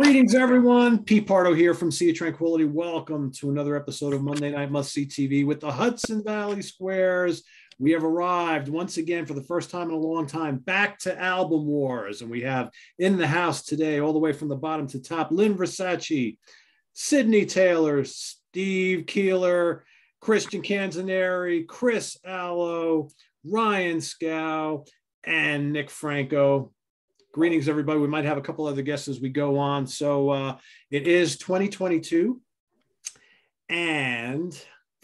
Greetings, everyone. Pete Pardo here from Sea of Tranquility. Welcome to another episode of Monday Night Must See TV with the Hudson Valley Squares. We have arrived once again for the first time in a long time back to Album Wars. And we have in the house today, all the way from the bottom to top, Lynn Versace, Sydney Taylor, Steve Keeler, Christian Canzaneri, Chris Allo, Ryan Scow, and Nick Franco. Greetings, everybody. We might have a couple other guests as we go on. So it is 2022, and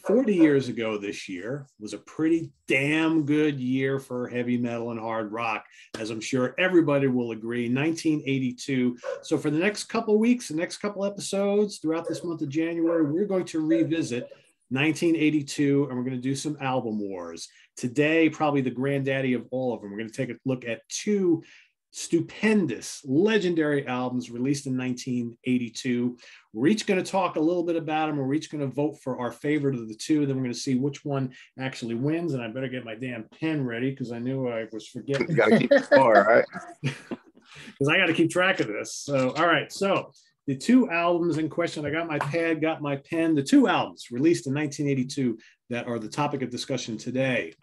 40 years ago this year was a pretty damn good year for heavy metal and hard rock, as I'm sure everybody will agree. 1982. So for the next couple of weeks, the next couple episodes throughout this month of January, we're going to revisit 1982, and we're going to do some album wars. Today, probably the granddaddy of all of them. We're going to take a look at two stupendous, legendary albums released in 1982. We're each going to talk a little bit about them. We're each going to vote for our favorite of the two. Then we're going to see which one actually wins. And I better get my damn pen ready because I knew I was forgetting. You got to keep the score, right? Because I got to keep track of this. So, all right. So the two albums in question, I got my pad, got my pen. The two albums released in 1982 that are the topic of discussion today.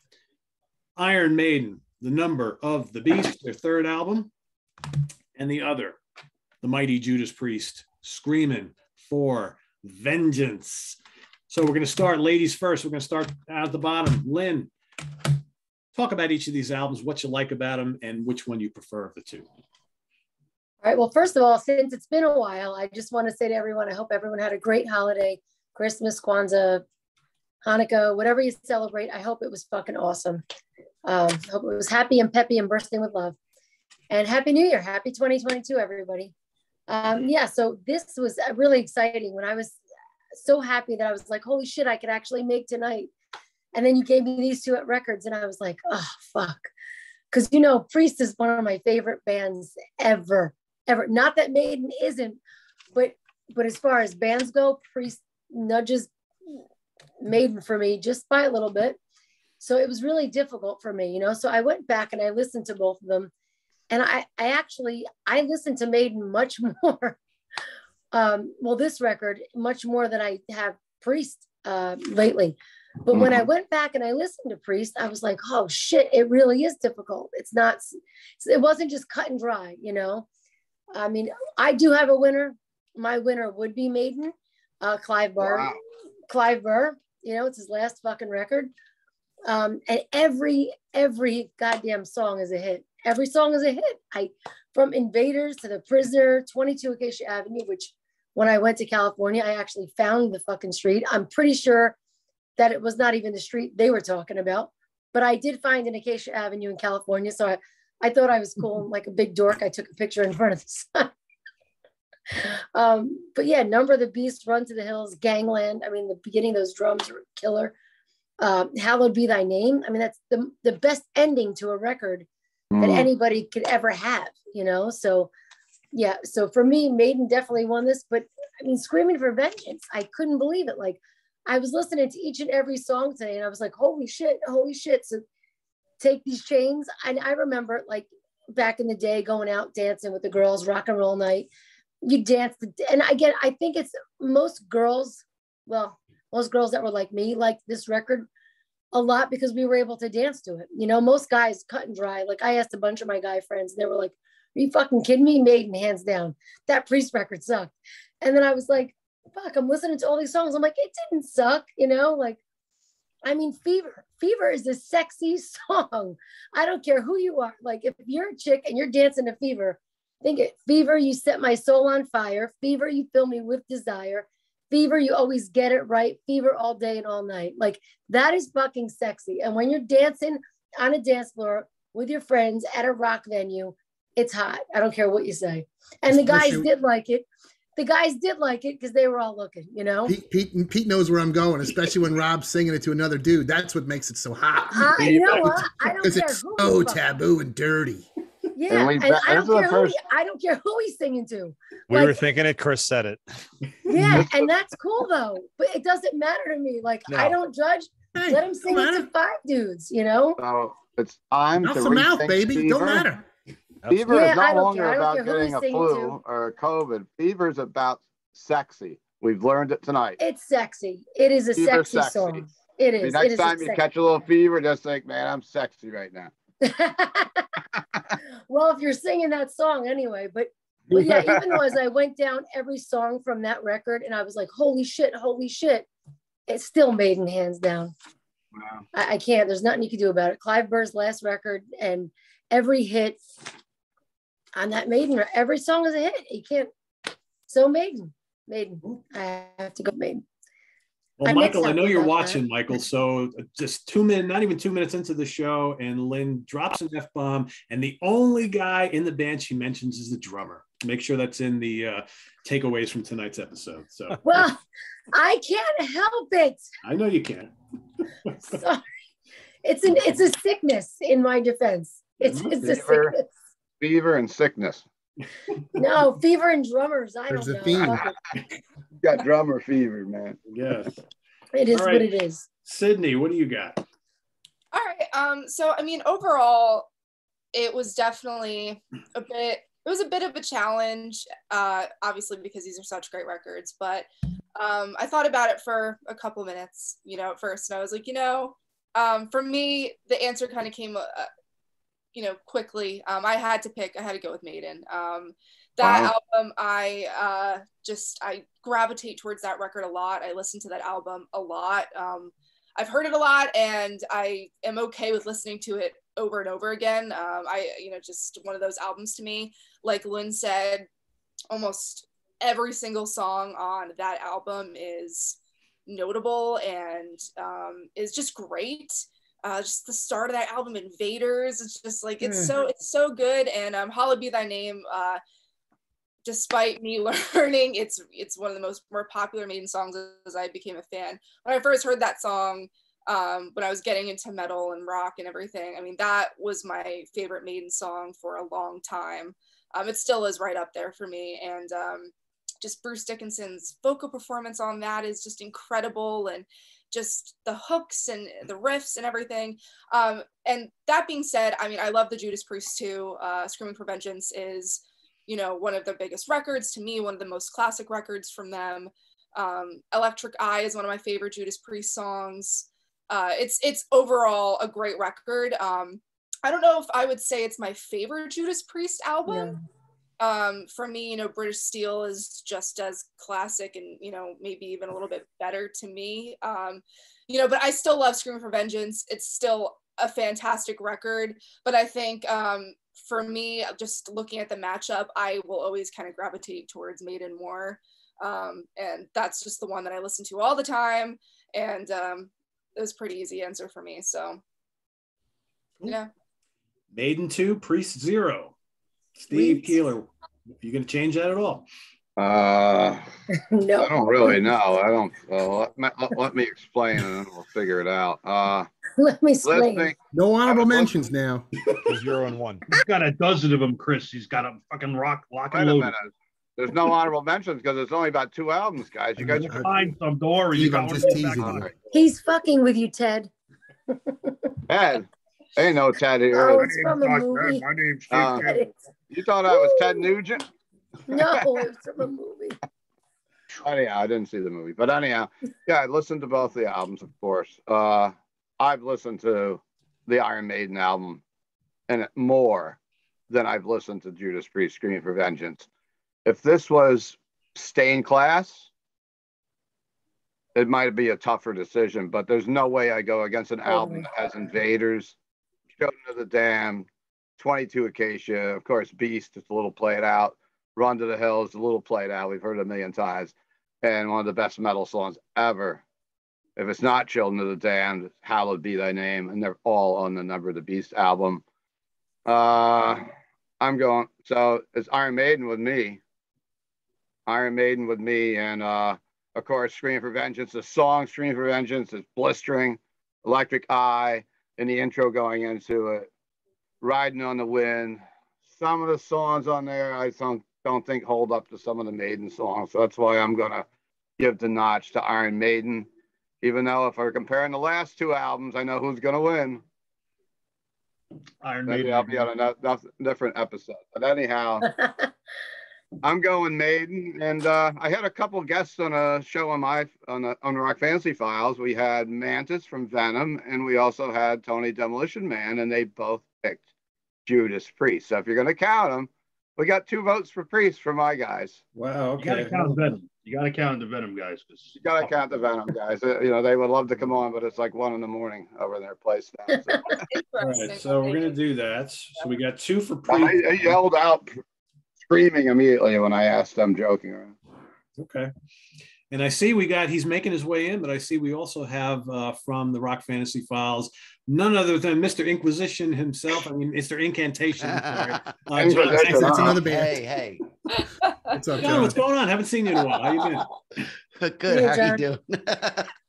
Iron Maiden, The Number of the Beast, their third album, and the other, the mighty Judas Priest, Screaming for Vengeance. So we're going to start, ladies first. We're going to start at the bottom. Lynn, talk about each of these albums, what you like about them, and which one you prefer of the two. All right. Well, first of all, since it's been a while, I just want to say to everyone, I hope everyone had a great holiday, Christmas, Kwanzaa, Hanukkah, whatever you celebrate. I hope it was fucking awesome. Hope it was happy and peppy and bursting with love. And Happy New Year. Happy 2022, everybody. So this was really exciting when I was so happy that I was like, holy shit, I could actually make tonight. And then you gave me these two at records and I was like, oh, fuck. Because, you know, Priest is one of my favorite bands ever. Not that Maiden isn't, but as far as bands go, Priest nudges Maiden for me just by a little bit. So it was really difficult for me, you know? So I went back and I listened to both of them. And I listened to Maiden much more. This record, much more than I have Priest lately. But when I went back and I listened to Priest, I was like, oh shit, it really is difficult. It wasn't just cut and dry, you know? I mean, I do have a winner. My winner would be Maiden, Clive Burr. Wow. Clive Burr, you know, it's his last fucking record. And every goddamn song is a hit. Every song is a hit. From Invaders to The Prisoner, 22 Acacia Avenue, which when I went to California, I actually found the fucking street. I'm pretty sure that it was not even the street they were talking about, but I did find an Acacia Avenue in California. So I thought I was cool. Like a big dork, I took a picture in front of the sign. But yeah, Number of the Beast, Run to the Hills, Gangland. I mean, the beginning, those drums are killer. Hallowed Be Thy Name. I mean, that's the best ending to a record that anybody could ever have, you know? So yeah, so for me, Maiden definitely won this, but I mean, Screaming for Vengeance, I couldn't believe it. Like I was listening to each and every song today and I was like, holy shit. So Take These Chains. And I remember like back in the day going out dancing with the girls, rock and roll night, you dance. And again, I think it's most girls that were like me, like this record a lot because we were able to dance to it. You know, most guys cut and dry. Like I asked a bunch of my guy friends and they were like, are you fucking kidding me? Maiden, hands down. That Priest record sucked. And then I was like, fuck, I'm listening to all these songs. I'm like, it didn't suck, you know? Like, I mean, Fever is a sexy song. I don't care who you are. Like if you're a chick and you're dancing to Fever, think it. Fever, you set my soul on fire. Fever, you fill me with desire. Fever, you always get it right. Fever all day and all night. Like that is fucking sexy. And when you're dancing on a dance floor with your friends at a rock venue, it's hot. I don't care what you say. And the guys did like it. The guys did like it because they were all looking, you know? Pete knows where I'm going, especially when Rob's singing it to another dude. That's what makes it so hot. You know what? I don't care it's so taboo and dirty. Yeah, and I don't care who he's singing to. We were thinking it, Chris said it. Yeah, and that's cool though. But it doesn't matter to me. Like I don't judge. Hey, let him sing it to five dudes, you know? So it's I'm mouth to mouth, baby. Fever. Don't matter. Fever Yeah, is no I don't longer care. I don't about care who getting he's a singing flu to. or a COVID. Fever is about sexy. We've learned it tonight. It's sexy. It is a Fever's sexy sexy. song. It Maybe is. next It is time you catch a little fever, just think, man, I'm sexy right now. Well, if you're singing that song anyway, but yeah, even though as I went down every song from that record and I was like, holy shit, it's still Maiden hands down. Wow. I can't, there's nothing you can do about it. Clive Burr's last record and every hit on that Maiden, every song is a hit. You can't, so Maiden, I have to go Maiden. Well, Michael, I know you're watching, Michael. So just 2 minutes, not even 2 minutes into the show, and Lynn drops an F-bomb, and the only guy in the band she mentions is the drummer. Make sure that's in the takeaways from tonight's episode. So, well, I can't help it. I know you can. Sorry. It's a sickness in my defense. It's a sickness. Fever and sickness. No, fever and drummers. There's don't a know. theme. You got drummer fever, man. Yes. It is All right. what it is. Sydney, what do you got? All right. So I mean, overall, it was definitely a bit of a challenge, obviously because these are such great records, but I thought about it for a couple minutes, at first, and I was like, for me, the answer kind of came, quickly. I had to go with Maiden. That album, I gravitate towards that record a lot. I listen to that album a lot. I've heard it a lot, and I am okay with listening to it over and over again. Just one of those albums to me. Like Lynn said, almost every single song on that album is notable and is just great. Just the start of that album, Invaders, it's just like it's so good. And Hallowed Be Thy Name, despite me learning it's one of the more popular Maiden songs as I became a fan. When I first heard that song, when I was getting into metal and rock and everything, I mean, that was my favorite Maiden song for a long time. It still is right up there for me. And just Bruce Dickinson's vocal performance on that is just incredible, and just the hooks and the riffs and everything. And that being said, I mean, I love the Judas Priest too. Screaming for Vengeance is, one of their biggest records to me, one of the most classic records from them. Electric Eye is one of my favorite Judas Priest songs. It's overall a great record. I don't know if I would say it's my favorite Judas Priest album. Yeah. For me, British Steel is just as classic and, maybe even a little bit better to me. But I still love Screaming for Vengeance. It's still a fantastic record, but I think for me, just looking at the matchup, I will always kind of gravitate towards Maiden more. And that's just the one that I listen to all the time. And it was a pretty easy answer for me. So, yeah. Maiden 2, Priest 0. Steve Keeler, you going to change that at all? No. I don't really know. I don't. Let me explain, and then we'll figure it out. Let me explain. No honorable mentions now. 0 and 1. He's got a dozen of them, Chris. He's got a fucking lock and load. There's no honorable mentions because it's only about 2 albums, guys. You guys can find some door. You got just teasing you. He's fucking with you, Ted. Ted. Ain't no Ted here. Oh, it's from a movie. My name's Steve. You thought I was Ted Nugent? No, it was from a movie. Anyhow, I didn't see the movie. But anyhow, yeah, I listened to both the albums, of course. I've listened to the Iron Maiden album and more than I've listened to Judas Priest Screaming for Vengeance. If this was Stained Class, it might be a tougher decision, but there's no way I go against an album that has Invaders, Children of the Damned, 22 Acacia, of course, Beast, it's a little played out. Run to the Hills, a little played out. We've heard it a million times. And one of the best metal songs ever. If it's not Children of the Damned, Hallowed Be Thy Name. And they're all on the Number of the Beast album. I'm going, so it's Iron Maiden with me. Iron Maiden with me. And of course, Screaming for Vengeance. The song Screaming for Vengeance is blistering. Electric Eye. And the intro going into it. Riding on the Wind. Some of the songs on there I don't think hold up to some of the Maiden songs. So that's why I'm going to give the notch to Iron Maiden. Even though if we're comparing the last 2 albums, I know who's going to win. Iron Maybe Maiden. I'll be on a different episode. But anyhow, I'm going Maiden, and I had a couple guests on a show on the Rock Fantasy Files. We had Mantis from Venom, and we also had Tony Demolition Man, and they both picked Judas Priest. So if you're going to count them, we got 2 votes for Priest for my guys. Wow. You gotta Okay. count Venom. You gotta count the Venom guys. You got to count the Venom guys. They would love to come on, but it's like 1 a.m. over in their place now. So. All right. So we're gonna do that. So we got 2 for Priest. I yelled out screaming immediately when I asked them, joking around. Okay. And I see he's making his way in, but I see we also have from the Rock Fantasy Files, none other than Mr. Inquisition himself. I mean, Mr. Incantation. Sorry. Inquisition, That's another band. Hey, What's up, John, John? what's going on? Haven't seen you in a while. How you been? hey. Good. Yeah, How you doing?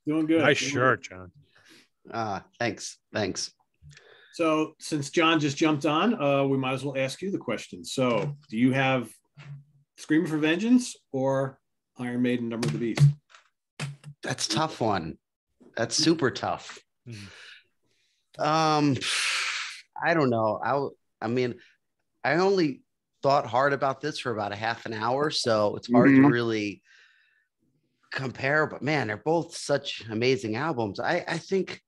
Doing good. Nice Doing shirt, John. Thanks. So since John just jumped on, we might as well ask you the question. So do you have Screaming for Vengeance or Iron Maiden Number of the Beast? That's a tough one. That's super tough. I don't know. I mean, I only thought hard about this for about a half an hour, so it's hard to really compare. But man, they're both such amazing albums. I think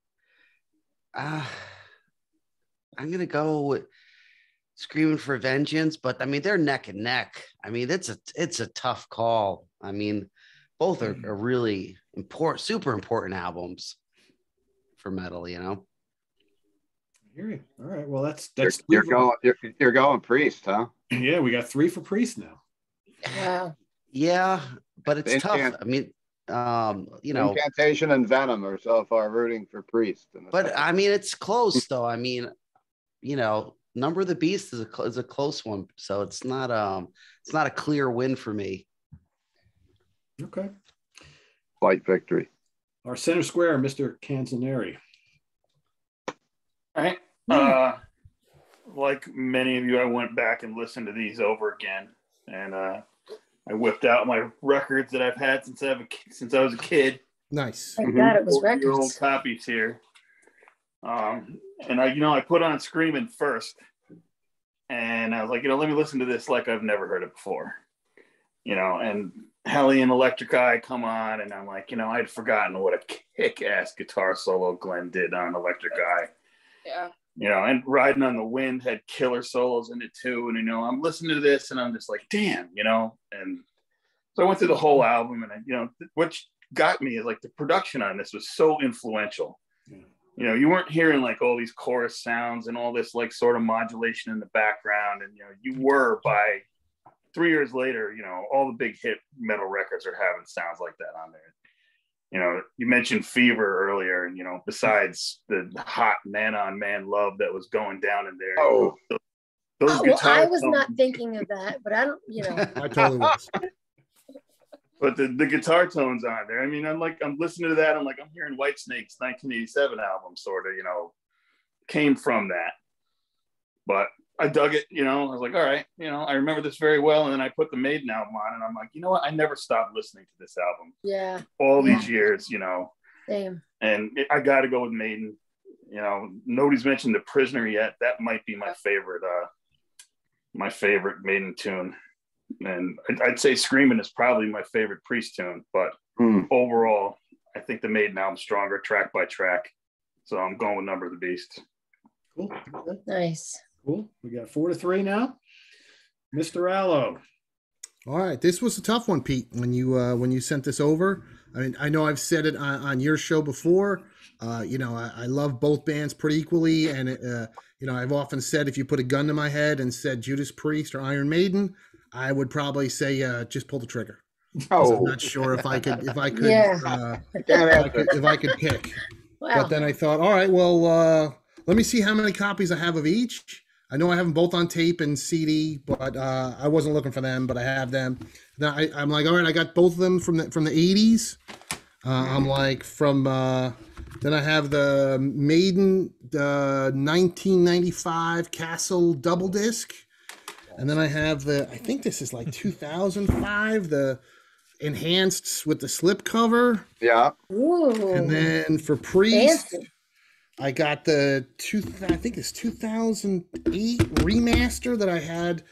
I'm gonna go with Screaming for Vengeance, but I mean they're neck and neck. I mean it's a tough call. I mean both are really important, super important albums for metal. I hear you. All right. Well, that's You're going Priest, huh? Yeah, we got 3 for Priest now. Wow. Yeah, but it's tough. I mean, Incantation and Venom are so far rooting for Priest. But I mean, it's close though. I mean, Number of the Beast is a close one, so it's not a clear win for me. Okay. Slight victory. Our center square, Mr. Canzoneri. All right. Like many of you, I went back and listened to these over again, and I whipped out my records that I've had since I was a kid. Nice. Thank God it was Your old records. copies here. And I put on Screaming first, and I was like, let me listen to this like I've never heard it before, and Hellion Electric Eye come on, and I'm like, I'd forgotten what a kick-ass guitar solo Glenn did on Electric Eye. Yeah. And Riding on the Wind had killer solos in it too. And, I'm listening to this and I'm just like, damn, and so I went through the whole album, and what got me is like the production on this was so influential. You weren't hearing like all these chorus sounds and all this like sort of modulation in the background. And, you were by 3 years later, all the big hit metal records are having sounds like that on there. You mentioned Fever earlier, and, besides the hot man-on-man love that was going down in there. Oh. Those guitar I was tones, not thinking of that, but I don't, I totally was. but the guitar tones on there. I mean, I'm listening to that. I'm hearing Whitesnake's 1987 album, sort of, came from that. But I dug it, I was like, all right, I remember this very well. And then I put the Maiden album on, and I'm like, you know what? I never stopped listening to this album. Yeah. All these years, Same. and I got to go with Maiden. Nobody's mentioned The Prisoner yet. That might be my favorite Maiden tune. And I'd say Screaming is probably my favorite Priest tune, but overall, I think the Maiden album's stronger track by track. So I'm going with Number of the Beast. Cool. Okay. Nice. Cool. We got 4-3 now. Mr. Allo. All right, this was a tough one, Pete. When you sent this over, I mean, I know I've said it on your show before. I love both bands pretty equally, and I've often said if you put a gun to my head and said Judas Priest or Iron Maiden, I would probably say just pull the trigger. Oh, I'm not sure if I could Yeah. if I could pick. Wow. But then I thought, all right, well, let me see how many copies I have of each. I know I have them both on tape and CD, but I wasn't looking for them, but I have them. Now I'm like, all right, I got both of them from the 80s. I'm like then I have the Maiden, the 1995 Castle double disc. And then I have I think this is like 2005, the enhanced with the slip cover. yeah. Ooh. And then for Priest, Fancy. I got the I think it's 2008 remaster that I had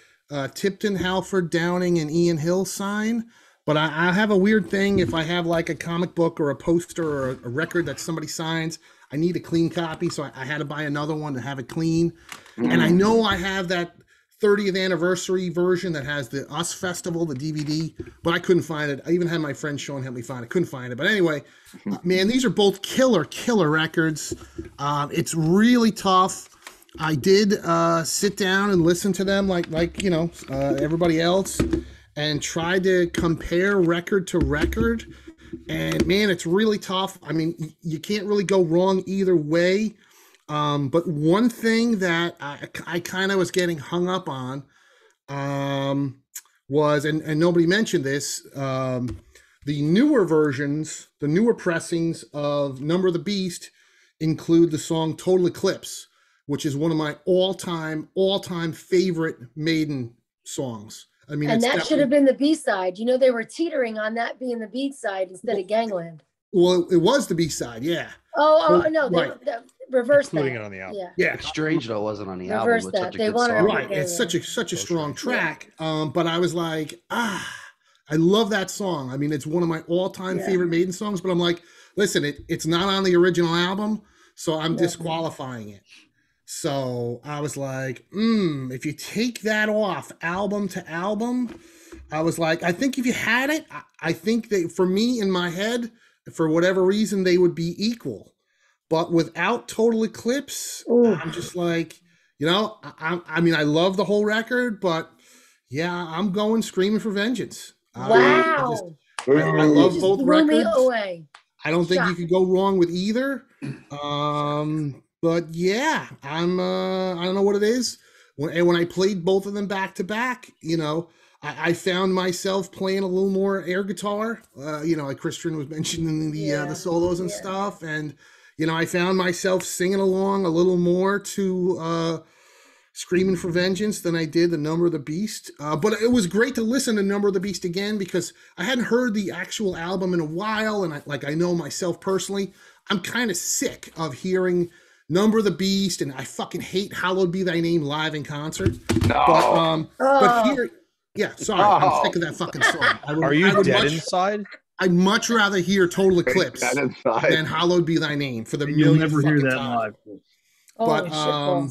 Tipton, Halford, Downing, and Ian Hill sign. But I have a weird thing. If I have like a comic book or a poster or a record that somebody signs, I need a clean copy. So I had to buy another one to have it clean. And I know I have that 30th anniversary version that has the Us Festival, the DVD, but I couldn't find it. I even had my friend Sean help me find it. Couldn't find it. But anyway, man, these are both killer records. It's really tough. I did sit down and listen to them like everybody else, and try to compare record to record. And man, it's really tough. I mean, you can't really go wrong either way. But one thing that I kind of was getting hung up on was, and nobody mentioned this, the newer versions, the newer pressings of Number of the Beast include the song Total Eclipse, which is one of my all-time favorite Maiden songs. I mean, and that should have been the B-side. You know, they were teetering on that being the B-side instead of Gangland. Well, it was the B-side, yeah. Oh no, they reversed Including that. it on the album. Yeah. It's strange though, it wasn't on the Reverse album. It's that. such a They good wanted song. Right. It's such a strong track. But I was like, I love that song. I mean, it's one of my all-time favorite Maiden songs, but I'm like, listen, it's not on the original album, so I'm disqualifying it. So I was like, if you take that off album to album, I was like, I think if you had it, I think that for me in my head, for whatever reason, they would be equal. But without Total Eclipse, I'm just like, I mean, I love the whole record, but yeah, I'm going Screaming for Vengeance. Wow. I love both records. Blew me away. I don't think you could go wrong with either. But yeah, I don't know what it is. When I played both of them back to back, I found myself playing a little more air guitar. Like Christian was mentioning the solos and stuff, and I found myself singing along a little more to Screaming for Vengeance than I did The Number of the Beast. But it was great to listen to Number of the Beast again because I hadn't heard the actual album in a while, and I know myself personally, I'm kind of sick of hearing Number of the Beast, and I fucking hate Hallowed Be Thy Name live in concert. No. But here, I'm sick of that fucking song. Are you dead inside? I'd much rather hear Total Eclipse than Hallowed Be Thy Name for the You'll millionth never hear fucking that time. live.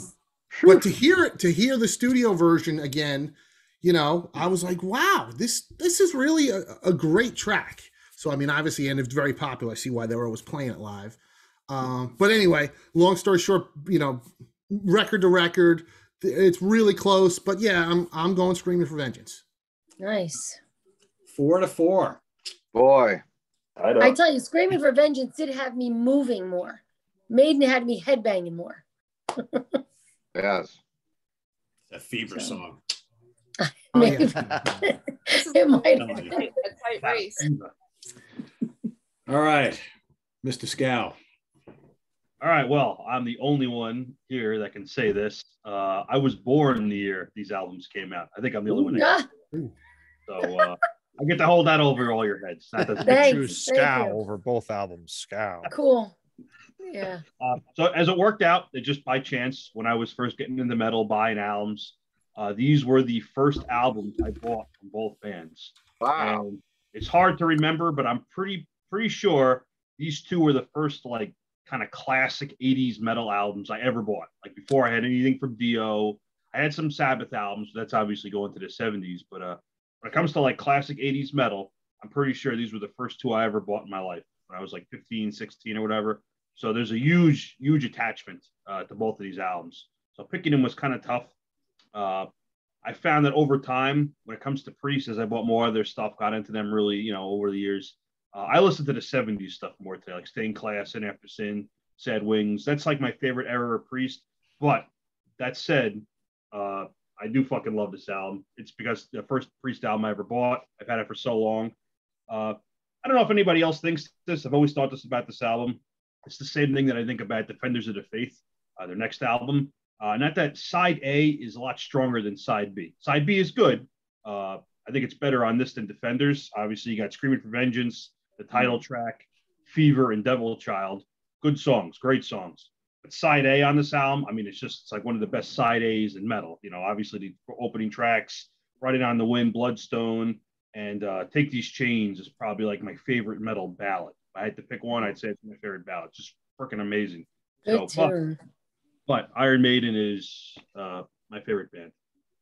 But to hear the studio version again, I was like, wow, this is really a great track. So I mean, obviously, and it's very popular. I see why they were always playing it live. But anyway, long story short, record to record, it's really close. But yeah, I'm going Screaming for Vengeance. Nice. 4-4. Boy. I tell you, Screaming for Vengeance did have me moving more. Maiden had me headbanging more. Yes. A fever song. Maybe. It might a tight race. All right, Mr. Scow. All right, well, I'm the only one here that can say this. I was born the year these albums came out. I think I'm the only one. That so I get to hold that over all your heads. That doesn't true Scow over both albums. Scow. Cool. Yeah. So as it worked out, it just by chance, when I was first getting into metal, buying albums, these were the first albums I bought from both bands. Wow. And it's hard to remember, but I'm pretty sure these two were the first kind of classic 80s metal albums I ever bought. Like before I had anything from Dio. I had some Sabbath albums. That's obviously going to the 70s. But when it comes to classic 80s metal, I'm pretty sure these were the first two I ever bought in my life when I was 15, 16 or whatever. So there's a huge attachment to both of these albums. So picking them was kind of tough. I found that over time, when it comes to Priest, as I bought more of their stuff, got into them really, over the years, I listened to the 70s stuff more today, like Stained Class, Sin After Sin, Sad Wings. That's my favorite era of Priest. But that said, I do fucking love this album. It's because the first Priest album I ever bought. I've had it for so long. I don't know if anybody else thinks this. I've always thought this about this album. It's the same thing that I think about Defenders of the Faith, their next album. Not that side A is a lot stronger than side B. Side B is good. I think it's better on this than Defenders. Obviously, you got Screaming for Vengeance, the title track, Fever, and Devil Child. Good songs, great songs. side A on this album, I mean, it's like one of the best side A's in metal. You know, obviously the opening tracks, Riding on the Wind, Bloodstone, and Take These Chains is probably like my favorite metal ballad. If I had to pick one, I'd say it's my favorite ballad. It's just freaking amazing. Good tune. But Iron Maiden is my favorite band.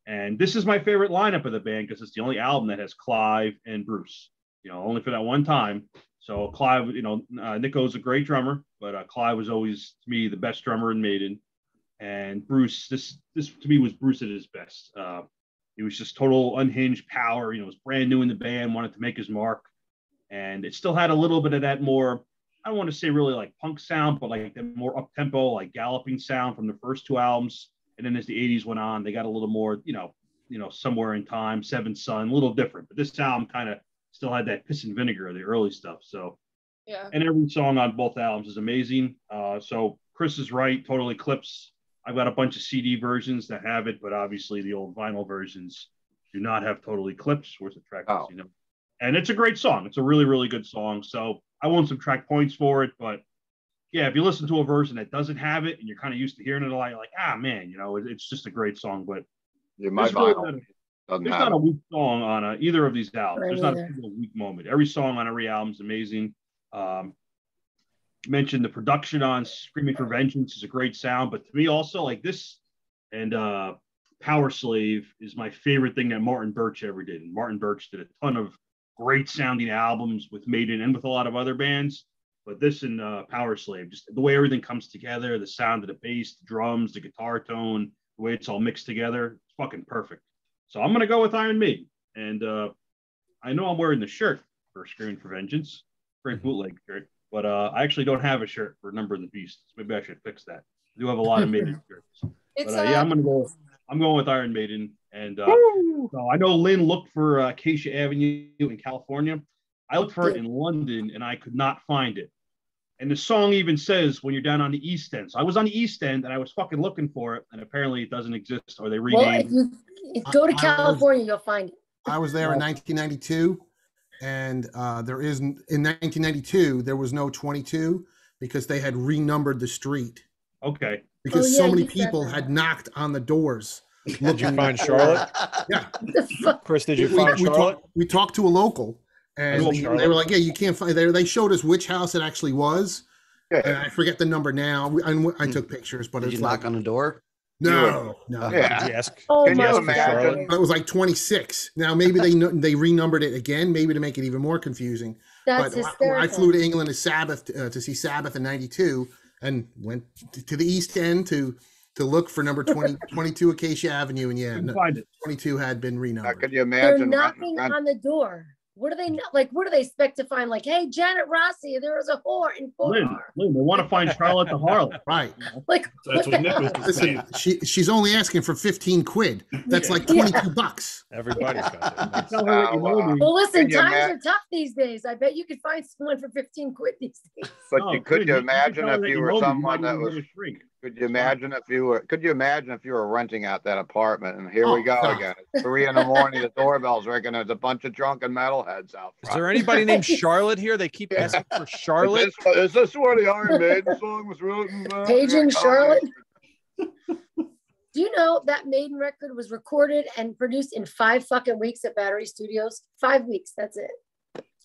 And this is my favorite lineup of the band because it's the only album that has Clive and Bruce, you know, only for that one time. So Clive, you know, Nico's a great drummer, but Clive was always, to me, the best drummer in Maiden. And Bruce, this to me was Bruce at his best. He was just total unhinged power, you know, was brand new in the band, wanted to make his mark. And it still had a little bit of that more, I don't want to say really like punk sound, but like the more up-tempo, like galloping sound from the first two albums. And then as the 80s went on, they got a little more, you know, Somewhere in Time, Seventh Son, a little different. But this album kind of still had that piss and vinegar of the early stuff. So, yeah. And every song on both albums is amazing. So Chris is right, Total Eclipse. I've got a bunch of CD versions that have it, but obviously the old vinyl versions do not have Total Eclipse. Where's the track? Oh. You know, and it's a great song. It's a really, really good song. So I won't subtract points for it, but yeah, if you listen to a version that doesn't have it and you're kind of used to hearing it a lot, you're like, ah, man, you know, it's just a great song. But Yeah, my there's vinyl. not a weak song on either of these albums. Right, There's not a either. single weak moment. Every song on every album is amazing. Mentioned the production on Screaming for Vengeance is a great sound, but to me also like this and Power Slave is my favorite thing that Martin Birch ever did. And Martin Birch did a ton of great sounding albums with Maiden and with a lot of other bands. But this and Power Slave, just the way everything comes together, the sound of the bass, the drums, the guitar tone, the way it's all mixed together, it's fucking perfect. So I'm going to go with Iron Maiden. And I know I'm wearing the shirt for Screaming for Vengeance, great bootleg shirt, but I actually don't have a shirt for Number of the Beast. Maybe I should fix that. I do have a lot of Maiden shirts. It's But yeah, I'm going with Iron Maiden. And so I know Lynn looked for Acacia Avenue in California. I looked for it in London and I could not find it. And the song even says when you're down on the East End. So I was on the East End and I was fucking looking for it, and apparently it doesn't exist, or they renamed. Well, if you go to California, you'll find it. I was there in 1992, and there is in 1992 there was no 22 because they had renumbered the street. Okay. Because Oh, so yeah, many you said people that. had knocked on the doors. Did you find Charlotte? Yeah. The fuck? Chris, did you find Charlotte? We talked to a local, and know they Charlotte. were like, "Yeah, you can't find." They showed us which house it actually was, and Yeah. I forget the number now. I took pictures, but Did it's you like knock on the door? no. Yeah. Did you ask? Oh Can my you God. imagine? It was like 26. Now maybe they renumbered it again, maybe to make it even more confusing. That's But hysterical. I flew to England to see Sabbath in '92, and went to the East End to look for number 22 Acacia Avenue, and yeah, Couldn't find it. 22 had been Now, renumbered. could you They're imagine? knocking on the door. What do they like? What do they expect to find? Like, hey, Janet Rossi, there was a whore in Lynn, Far. they want to find Charlotte the Harlot. Right. Like, That's what Nick was saying. Listen, she's only asking for 15 quid. That's like 22 bucks. Everybody's got that. Tell her that you know me. well, listen, Can you times ima- are tough these days. I bet you could find someone for 15 quid these days. But Oh, could you can imagine tell her if that you know were me, someone might that even was? get a shrink. Could you imagine if you were? Could you imagine if you were renting out that apartment and here Oh, we go God. again? It's 3 a.m. The doorbell's ringing. There's a bunch of drunken metalheads out Is front. there anybody named Charlotte here? They keep asking for Charlotte. Is this where the Iron Maiden song was written? Paging Charlotte. Do you know that Maiden record was recorded and produced in 5 fucking weeks at Battery Studios? 5 weeks, that's it.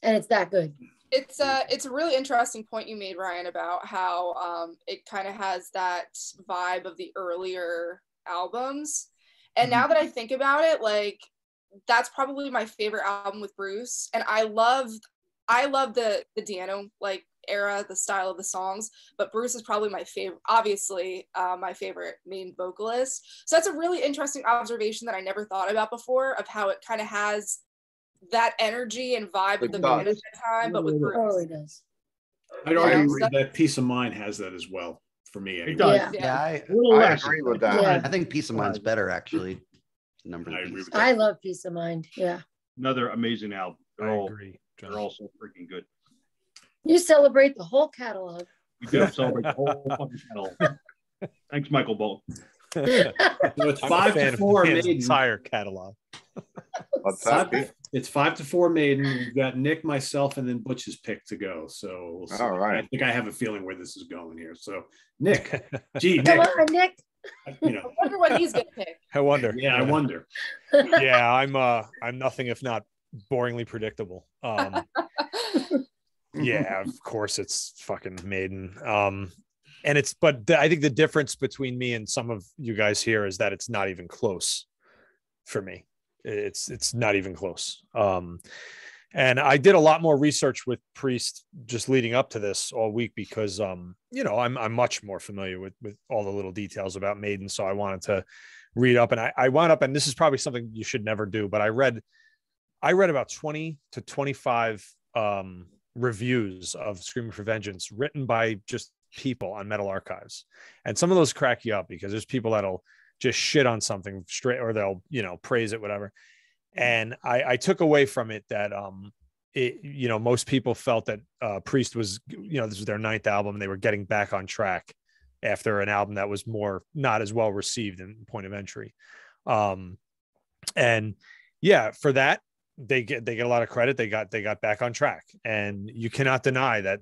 And it's that good. It's a really interesting point you made, Ryan, about how it kind of has that vibe of the earlier albums. And now that I think about it, like that's probably my favorite album with Bruce. And I love the Diano like era, the style of the songs, but Bruce is probably my favorite, obviously my favorite main vocalist. So that's a really interesting observation that I never thought about before, of how it kind of has that energy and vibe of the band at that time, but with Bruce. Oh, it does. I'd Yeah, argue so- that Peace of Mind has that as well for me. It Anyway. does. Yeah. Yeah, A little I less. agree with that. Yeah. I think Peace of Mind's better actually. Number I of agree Beast. with that. I love Peace of Mind. Yeah. Another amazing album. I They're all agree. they're all so freaking good. You celebrate the whole catalog. We do celebrate the whole fucking catalog. Thanks, Michael Bolton. So it's I'm a 5 fan to of 4 the band's Maiden. entire catalog. What's that? Five, It's 5-4 Maiden. We've got Nick, myself, and then Butch's pick to go. So we'll see. All right. I think I have a feeling where this is going here. So Nick, Come Nick, on, Nick. you know, I wonder what he's gonna pick. I wonder. yeah, I wonder. Yeah, I'm nothing if not boringly predictable. Yeah, of course it's fucking Maiden. And I think the difference between me and some of you guys here is that it's not even close for me. It's not even close. And I did a lot more research with Priest just leading up to this all week because I'm much more familiar with all the little details about Maiden. So I wanted to read up, and I wound up, and this is probably something you should never do, but I read about 20 to 25 reviews of Screaming for Vengeance written by just people on Metal Archives. And some of those crack you up because there's people that'll just shit on something straight, or they'll, praise it, whatever. And I took away from it that, most people felt that Priest was, this was their 9th album. And they were getting back on track after an album that was not as well received in Point of Entry. And yeah, for that, they get a lot of credit. They got back on track, and you cannot deny that,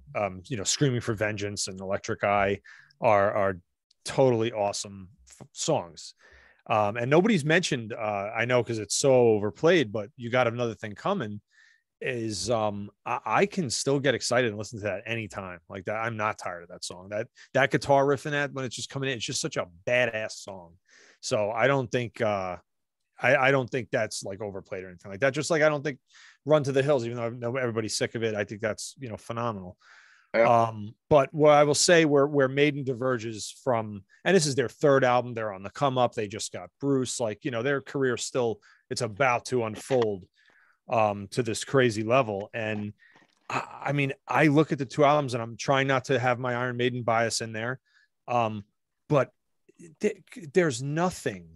Screaming for Vengeance and Electric Eye are totally awesome songs. And nobody's mentioned, I know because it's so overplayed, but You Got Another Thing Coming is, I can still get excited and listen to that anytime like that. I'm not tired of that song. That guitar riff in that, when it's just coming in, it's just such a badass song. So I don't think, I don't think that's like overplayed or anything like that. Just like I don't think Run to the Hills, even though I know everybody's sick of it, I think that's phenomenal. Yeah. But what I will say where Maiden diverges from, and this is their 3rd album, they're on the come up. They just got Bruce, their career still, it's about to unfold to this crazy level. And I mean, I look at the 2 albums, and I'm trying not to have my Iron Maiden bias in there, but there's nothing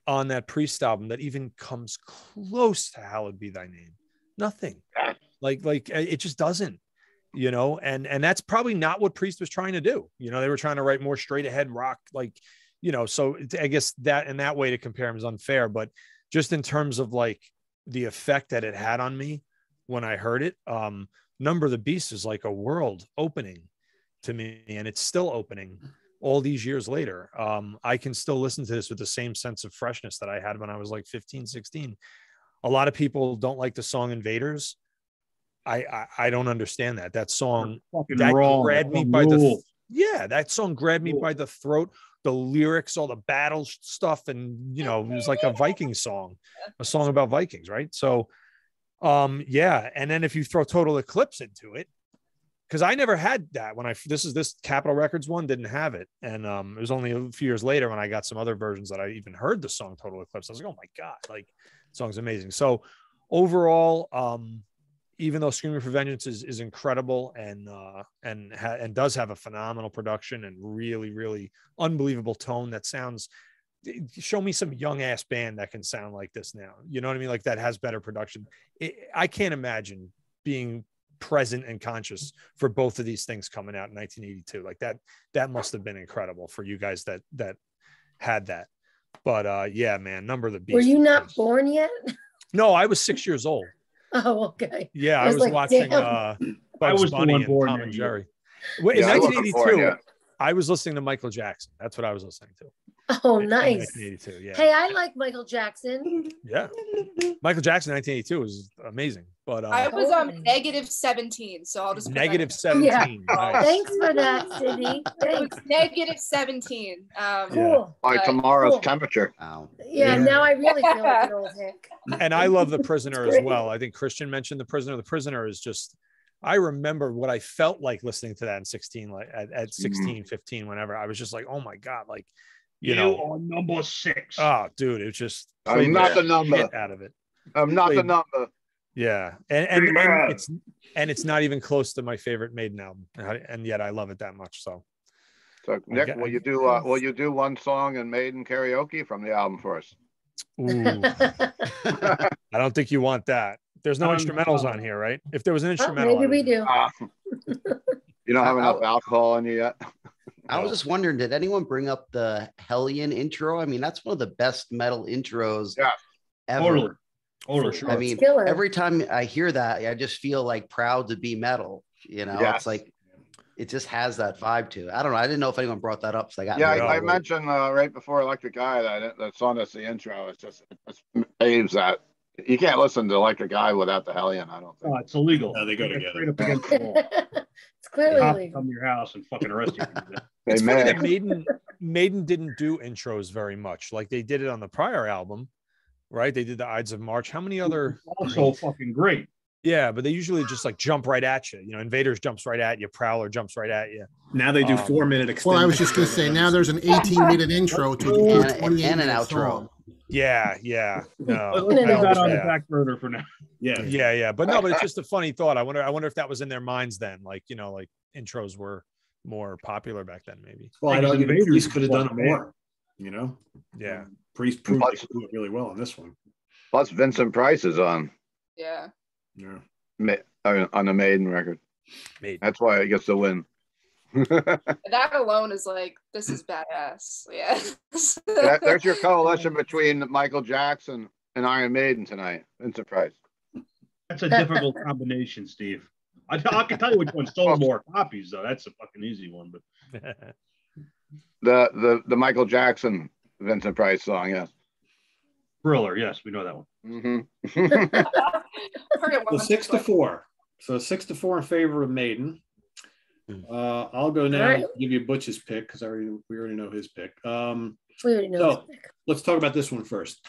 on that Priest album that even comes close to Hallowed Be Thy Name. Nothing. Like it just doesn't, and that's probably not what Priest was trying to do. They were trying to write more straight ahead rock, so I guess that in that way to compare them is unfair, but just in terms of the effect that it had on me when I heard it, Number of the Beast is like a world opening to me, and it's still opening all these years later. I can still listen to this with the same sense of freshness that I had when I was 15, 16. A lot of people don't like the song Invaders. I don't understand that. That song that grabbed me by that song grabbed me by the throat. The lyrics, all the battle stuff, and it was like a Viking song, a song about Vikings, right? So and then if you throw Total Eclipse into it, because I never had that when this Capitol Records one didn't have it. And it was only a few years later when I got some other versions that I even heard the song Total Eclipse. I was like, oh my God, the song's amazing. So overall, even though Screaming for Vengeance is incredible and does have a phenomenal production and really, really unbelievable tone that sounds, show me some young ass band that can sound like this now. You know what I mean? That has better production. I can't imagine being present and conscious for both of these things coming out in 1982. That must have been incredible for you guys that had that. But yeah, man, Number of the Beast. Were you not born yet? No, I was 6 years old. Oh, okay. Yeah, I was watching Bugs Bunny and Tom and Jerry. In 1982, I was listening to Michael Jackson. That's what I was listening to. Oh, nice. 1982, yeah. Hey, I like Michael Jackson. Yeah. Michael Jackson 1982 was amazing. But I was -17, so I'll just -17. Yeah. Nice. Thanks for that, Sydney. Thanks. -17. Cool. By tomorrow's temperature. Yeah, now I really feel like an old hick. And I love The Prisoner as well. I think Christian mentioned The Prisoner. The Prisoner is just, I remember what I felt like listening to that in 16, at 16, 15, whenever. I was just like, oh my God, you are number 6. Oh, dude, it just I'm not the number out of it. I'm not the number. Yeah, and it's not even close to my favorite Maiden album, and yet I love it that much. So Nick, will you do one song in Maiden karaoke from the album for us? Ooh. I don't think you want that. There's no instrumentals on here, right? If there was an instrumental, maybe we do. You don't have enough alcohol in you yet. I was just wondering, did anyone bring up the Hellion intro? I mean, that's one of the best metal intros ever. Totally. For sure. I mean, Killer. every time I hear that, I just feel like proud to be metal. You know, Yes. it's like it just has that vibe to it. I don't know. I didn't know if anyone brought that up. So I got Yeah, really I late. mentioned right before Electric Eye that song that's the intro. It's just paves that. You can't listen to Electric Eye without the Hellion, I don't think. Oh, it's illegal. No, they go It's together. straight up against the wall. It's clearly Cops illegal. come to your house and fucking arrest you. They It's funny may. that Maiden didn't do intros very much. Like they did it on the prior album, right? They did the Ides of March. How many other? Also fucking great. Yeah, but they usually just like jump right at you. You know, Invaders jumps right at you. Prowler jumps right at you. Now they do 4-minute extended. Well, I was just going to say, now there's an 18-minute intro to a And 28-minute an outro. song. Yeah. No, Let's leave that on the yeah. back burner for now. Yeah. But no, but it's just a funny thought. I wonder if that was in their minds then. Like, you know, like intros were more popular back then, maybe. Well, I'd Because argue the Invaders Priest could have done was it more. You know. Yeah. Priest proved they could do it really well on this one. Plus, Vincent Price is on Yeah. on the Maiden record. That's why he gets the win. That alone is like, this is badass. Yeah. There's your coalition between Michael Jackson and Iron Maiden tonight. Vincent Price. That's a difficult combination, Steve. I can tell you which one sold more copies, though. That's a fucking easy one. But The Michael Jackson Vincent Price song, yes. Thriller, yes, we know that one. Mm-hmm. So 6-4. So 6-4 in favor of Maiden. I'll go now and give you Butch's pick because we already know his pick. We already know his pick. Let's talk about this one first.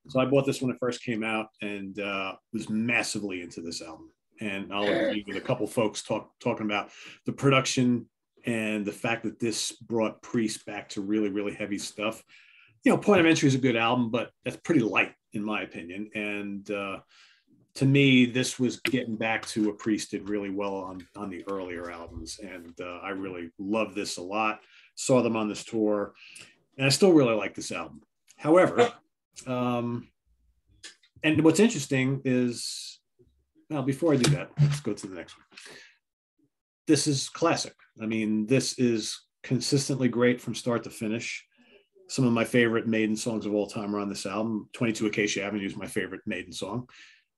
So I bought this when it first came out and was massively into this album. And I'll agree with a couple folks talking about the production and the fact that this brought Priest back to really, really heavy stuff. You know, Point of Entry is a good album, but that's pretty light in my opinion. And to me, this was getting back to what Priest did really well on the earlier albums. And I really love this a lot. Saw them on this tour, and I still really like this album. However, and what's interesting is, well, before I do that, let's go to the next one. This is classic. I mean, this is consistently great from start to finish. Some of my favorite Maiden songs of all time are on this album. 22 Acacia Avenue is my favorite Maiden song.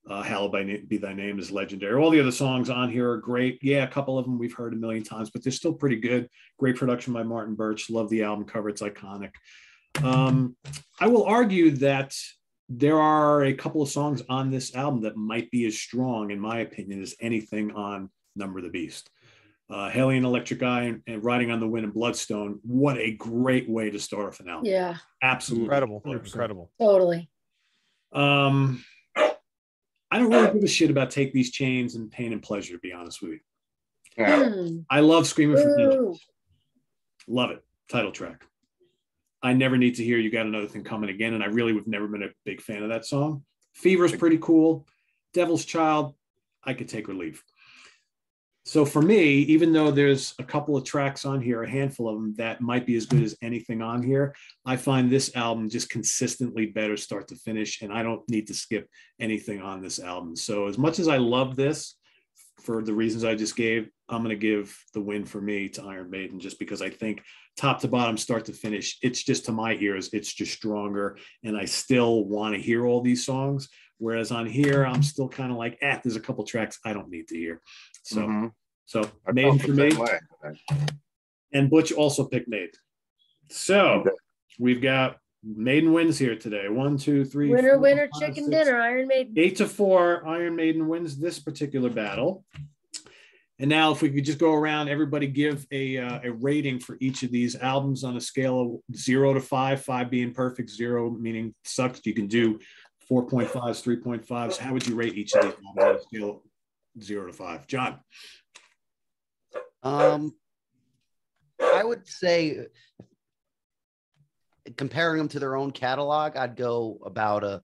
Hallowed Be Thy Name is legendary. All the other songs on here are great. Yeah, a couple of them we've heard a million times, but they're still pretty good. Great production by Martin Birch. Love the album cover. It's iconic. I will argue that there are a couple of songs on this album that might be as strong, in my opinion, as anything on Number the Beast. Hellion, Electric Eye, and Riding on the Wind and Bloodstone. What a great way to start off an album. Yeah. Absolutely. Incredible. Totally. I don't really give a shit about Take These Chains and Pain and Pleasure, to be honest with you. Yeah. I love Screaming for Vengeance. Love it. Title track. I Never Need to Hear You Got Another Thing Coming Again, and I really have never been a big fan of that song. Fever's pretty cool. Devil's Child, I could take or leave. So for me, even though there's a couple of tracks on here, a handful of them that might be as good as anything on here, I find this album just consistently better start to finish, and I don't need to skip anything on this album. So as much as I love this, for the reasons I just gave, I'm going to give the win for me to Iron Maiden, just because I think top to bottom, start to finish, it's just, to my ears, it's just stronger, and I still want to hear all these songs. Whereas on here, I'm still kind of like, there's a couple tracks I don't need to hear. So, so Maiden for me. And Butch also picked Maiden. So we've got Maiden wins here today. 1, 2, 3. Winner, 4, winner, 5, chicken 6. dinner, Iron Maiden. 8-4, Iron Maiden wins this particular battle. And now if we could just go around, everybody give a rating for each of these albums on a scale of 0 to 5, 5 being perfect, 0 meaning sucks. You can do 4.5s, 3.5s. How would you rate each of these albums on a scale of 0 to 5? John? I would say, comparing them to their own catalog, I'd go about a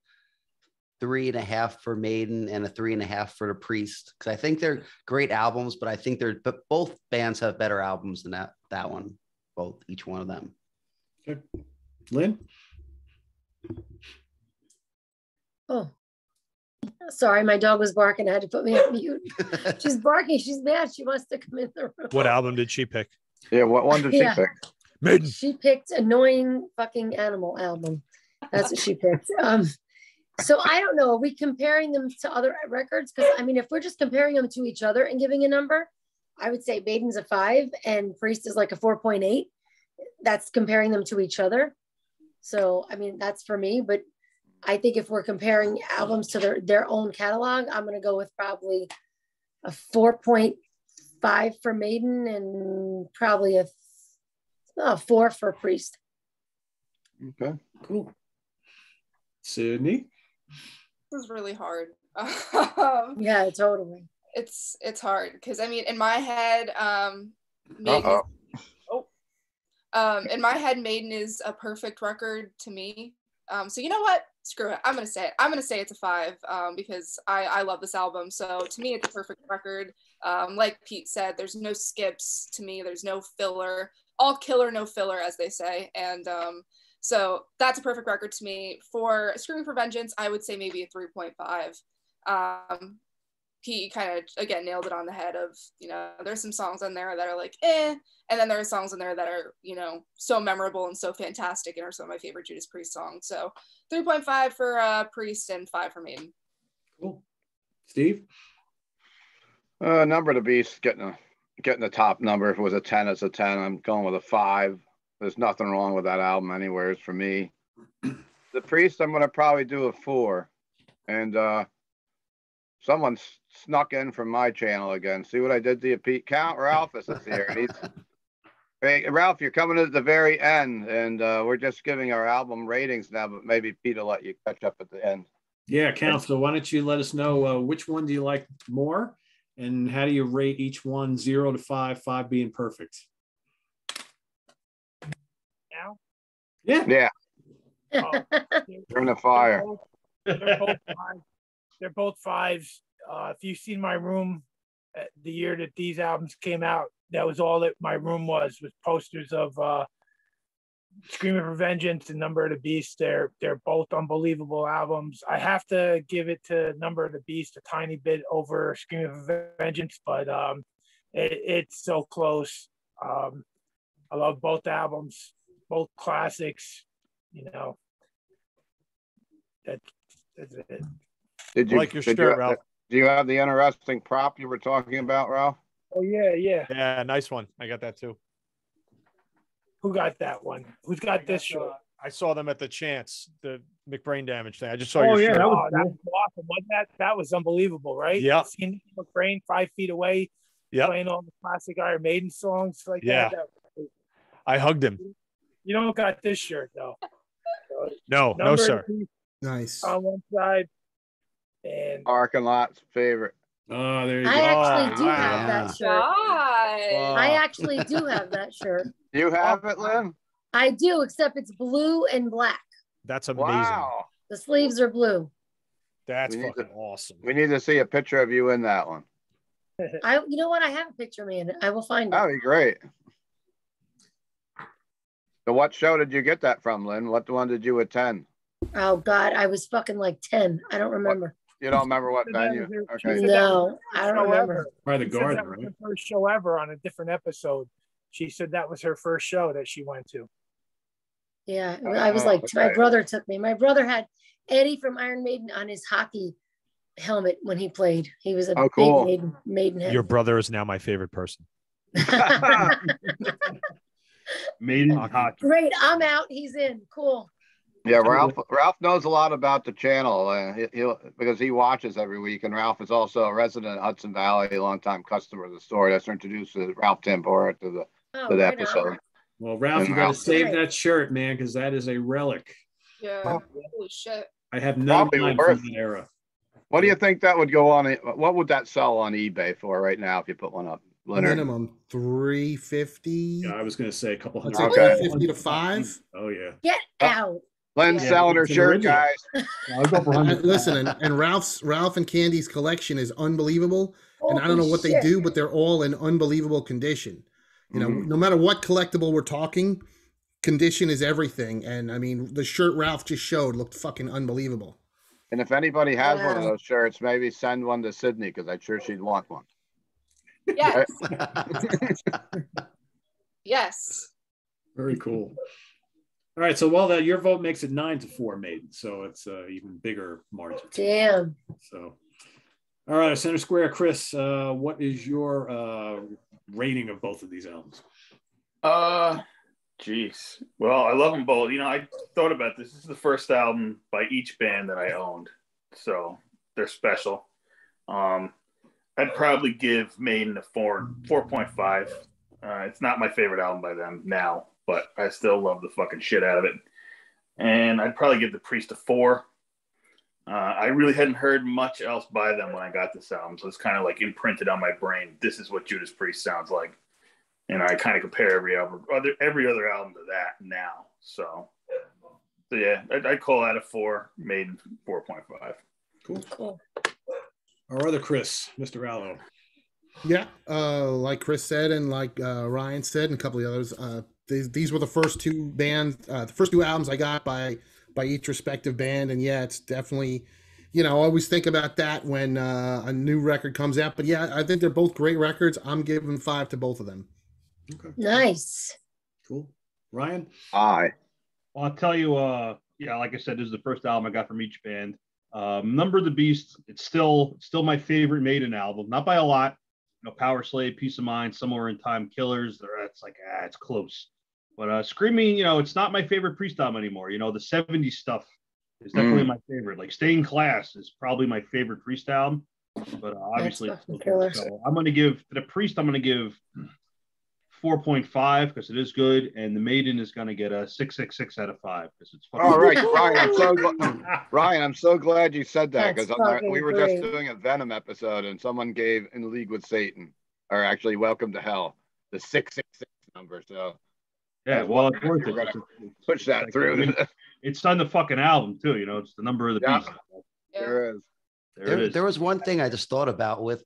3.5 for Maiden and a 3.5 for the Priest, because I think they're great albums, but I think both bands have better albums than that one, each one of them. Okay. Lynn? Oh, sorry, my dog was barking. I had to put me on mute. She's barking. She's mad. She wants to come in the room. What album did she pick? Yeah, what one did she pick? Maiden. She picked Annoying Fucking Animal album. That's what she picked. So I don't know. Are we comparing them to other records? Because I mean, if we're just comparing them to each other and giving a number, I would say Maiden's a 5 and Priest is like a 4.8. That's comparing them to each other. So I mean, that's for me. But I think if we're comparing albums to their own catalog, I'm going to go with probably a 4.5 for Maiden and probably a 4 for Priest. Okay. Cool. Sydney? This is really hard. Yeah, totally. It's hard because I mean, in my head, Maiden. In my head, Maiden is a perfect record to me. So you know what? Screw it. I'm gonna say it. I'm gonna say it's a 5 because I love this album. So to me, it's a perfect record. Like Pete said, there's no skips to me. There's no filler. All killer, no filler, as they say. And so that's a perfect record to me. For Screaming for Vengeance, I would say maybe a 3.5. Pete kind of, again, nailed it on the head of, you know, there's some songs on there that are like, eh. And then there are songs in there that are, you know, so memorable and so fantastic and are some of my favorite Judas Priest songs. So 3.5 for Priest and 5 for Maiden. Cool. Steve? Number of the Beast getting the top number. If it was a 10, it's a 10. I'm going with a 5. There's nothing wrong with that album anywhere for me. The Priest, I'm going to probably do a 4. And someone snuck in from my channel again. See what I did to you, Pete? Count Ralph is here. Hey, Ralph, you're coming at the very end, and we're just giving our album ratings now, but maybe Pete will let you catch up at the end. Yeah, Count. So why don't you let us know which one do you like more, and how do you rate each one 0 to 5, 5 being perfect? Now? Yeah. Turn the fire. They're both 5. They're both 5s. If you've seen my room the year that these albums came out, that was all that my room was posters of Screaming for Vengeance and Number of the Beast. They're both unbelievable albums. I have to give it to Number of the Beast a tiny bit over Screaming for Vengeance, but it's so close. I love both albums, both classics. You know, that's it. Did you like your shirt, Ralph? Do you have the interesting prop you were talking about, Ralph? Oh yeah. Yeah, nice one. I got that too. Who got that one? Who's got this shirt? I saw them at the Chance, the McBrain Damage thing. I just saw Oh your yeah, shirt. that was awesome. Wasn't that was unbelievable, right? Yeah. Seeing McBrain 5 feet away, playing all the classic Iron Maiden songs like that. I hugged him. You don't got this shirt though. No, sir. Nice. On one side, and Parking lot's favorite. Oh, there you go. I actually do have that shirt. God. I actually do have that shirt. You have it, Lynn? I do, except it's blue and black. That's amazing. Wow. The sleeves are blue. That's We need fucking awesome. We need to see a picture of you in that one. You know what? I have a picture of me in it. I will find it. That'd be great. So what show did you get that from, Lynn? What one did you attend? Oh God, I was fucking like 10. I don't remember. You don't remember what venue? Okay. No, I don't remember. By the Garden, that was right? her first show ever on a different episode. She said that was her first show that she went to. Yeah, I was like, okay. my brother took me. My brother had Eddie from Iron Maiden on his hockey helmet when he played. He was a cool. big Maiden head. Your brother is now my favorite person. Maiden hockey. Great, I'm out. He's in. Cool. Yeah, Ralph knows a lot about the channel. He'll because he watches every week, and Ralph is also a resident of Hudson Valley, a longtime customer of the store. That's introduced Ralph Tambora to the right episode. on. Well, Ralph, And you got to Ralph- save that shirt, man, because that is a relic. Yeah. Holy shit. I have no Probably mind worth- from that era. What do you think that would go on? What would that sell on eBay for right now if you put one up, Leonard? Minimum 350. Yeah, I was going to say a couple I'd hundred. say Okay. 350 to 5. Oh, yeah. Get out. Lynn's Yeah. selling her It's an shirt, original. guys. I'll go for 100. Listen, and Ralph and Candy's collection is unbelievable. And I don't know what they Holy shit. do, but they're all in unbelievable condition. You know, Mhm. no matter what collectible we're talking, condition is everything. And I mean, the shirt Ralph just showed looked fucking unbelievable. And if anybody has one of Wow. those shirts, maybe send one to Sydney because I'm sure she'd want one. Yes. Yes. Very cool. All right, so well, that your vote makes it 9-4 Maiden, so it's even bigger margin. Damn. So, all right, Center Square, Chris, what is your rating of both of these albums? Geez. Well, I love them both. You know, I thought about this. This is the first album by each band that I owned, so they're special. I'd probably give Maiden a 4.5. It's not my favorite album by them now, but I still love the fucking shit out of it. And I'd probably give the Priest a 4. I really hadn't heard much else by them when I got this album, so it's kind of like imprinted on my brain. This is what Judas Priest sounds like, and I kind of compare every other album to that now. So yeah, I'd call that a 4. Maiden 4.5. Cool. Our other Chris, Mr. Allo. Yeah, like Chris said, and like Ryan said, and a couple of others. These were the first two bands, the first two albums I got by each respective band, and yeah, it's definitely, I always think about that when a new record comes out. But yeah, I think they're both great records. I'm giving 5 to both of them. Okay. Nice. Cool. Ryan? Aye. Well, I'll tell you, yeah, like I said, this is the first album I got from each band. Number of the Beast, it's still my favorite Maiden album, not by a lot. Power Slave, Peace of Mind, Somewhere in Time, Killers, it's like, it's close. But Screaming, it's not my favorite Priest album anymore. The 70s stuff is definitely my favorite. Like Staying Class is probably my favorite Priest album. But obviously, it's still good. So I'm going to give, to the Priest, I'm going to give 4.5 because it is good. And the Maiden is going to get a 6.66 out of 5 because it's fucking. All right, Ryan, I'm so glad you said that because we were just doing a Venom episode and someone gave In League with Satan, or actually Welcome to Hell, the 666 number. So yeah, well, it's worth it. Push that through. I mean, it's on the fucking album too. It's the Number of the Beast. There is. There was one thing I just thought about with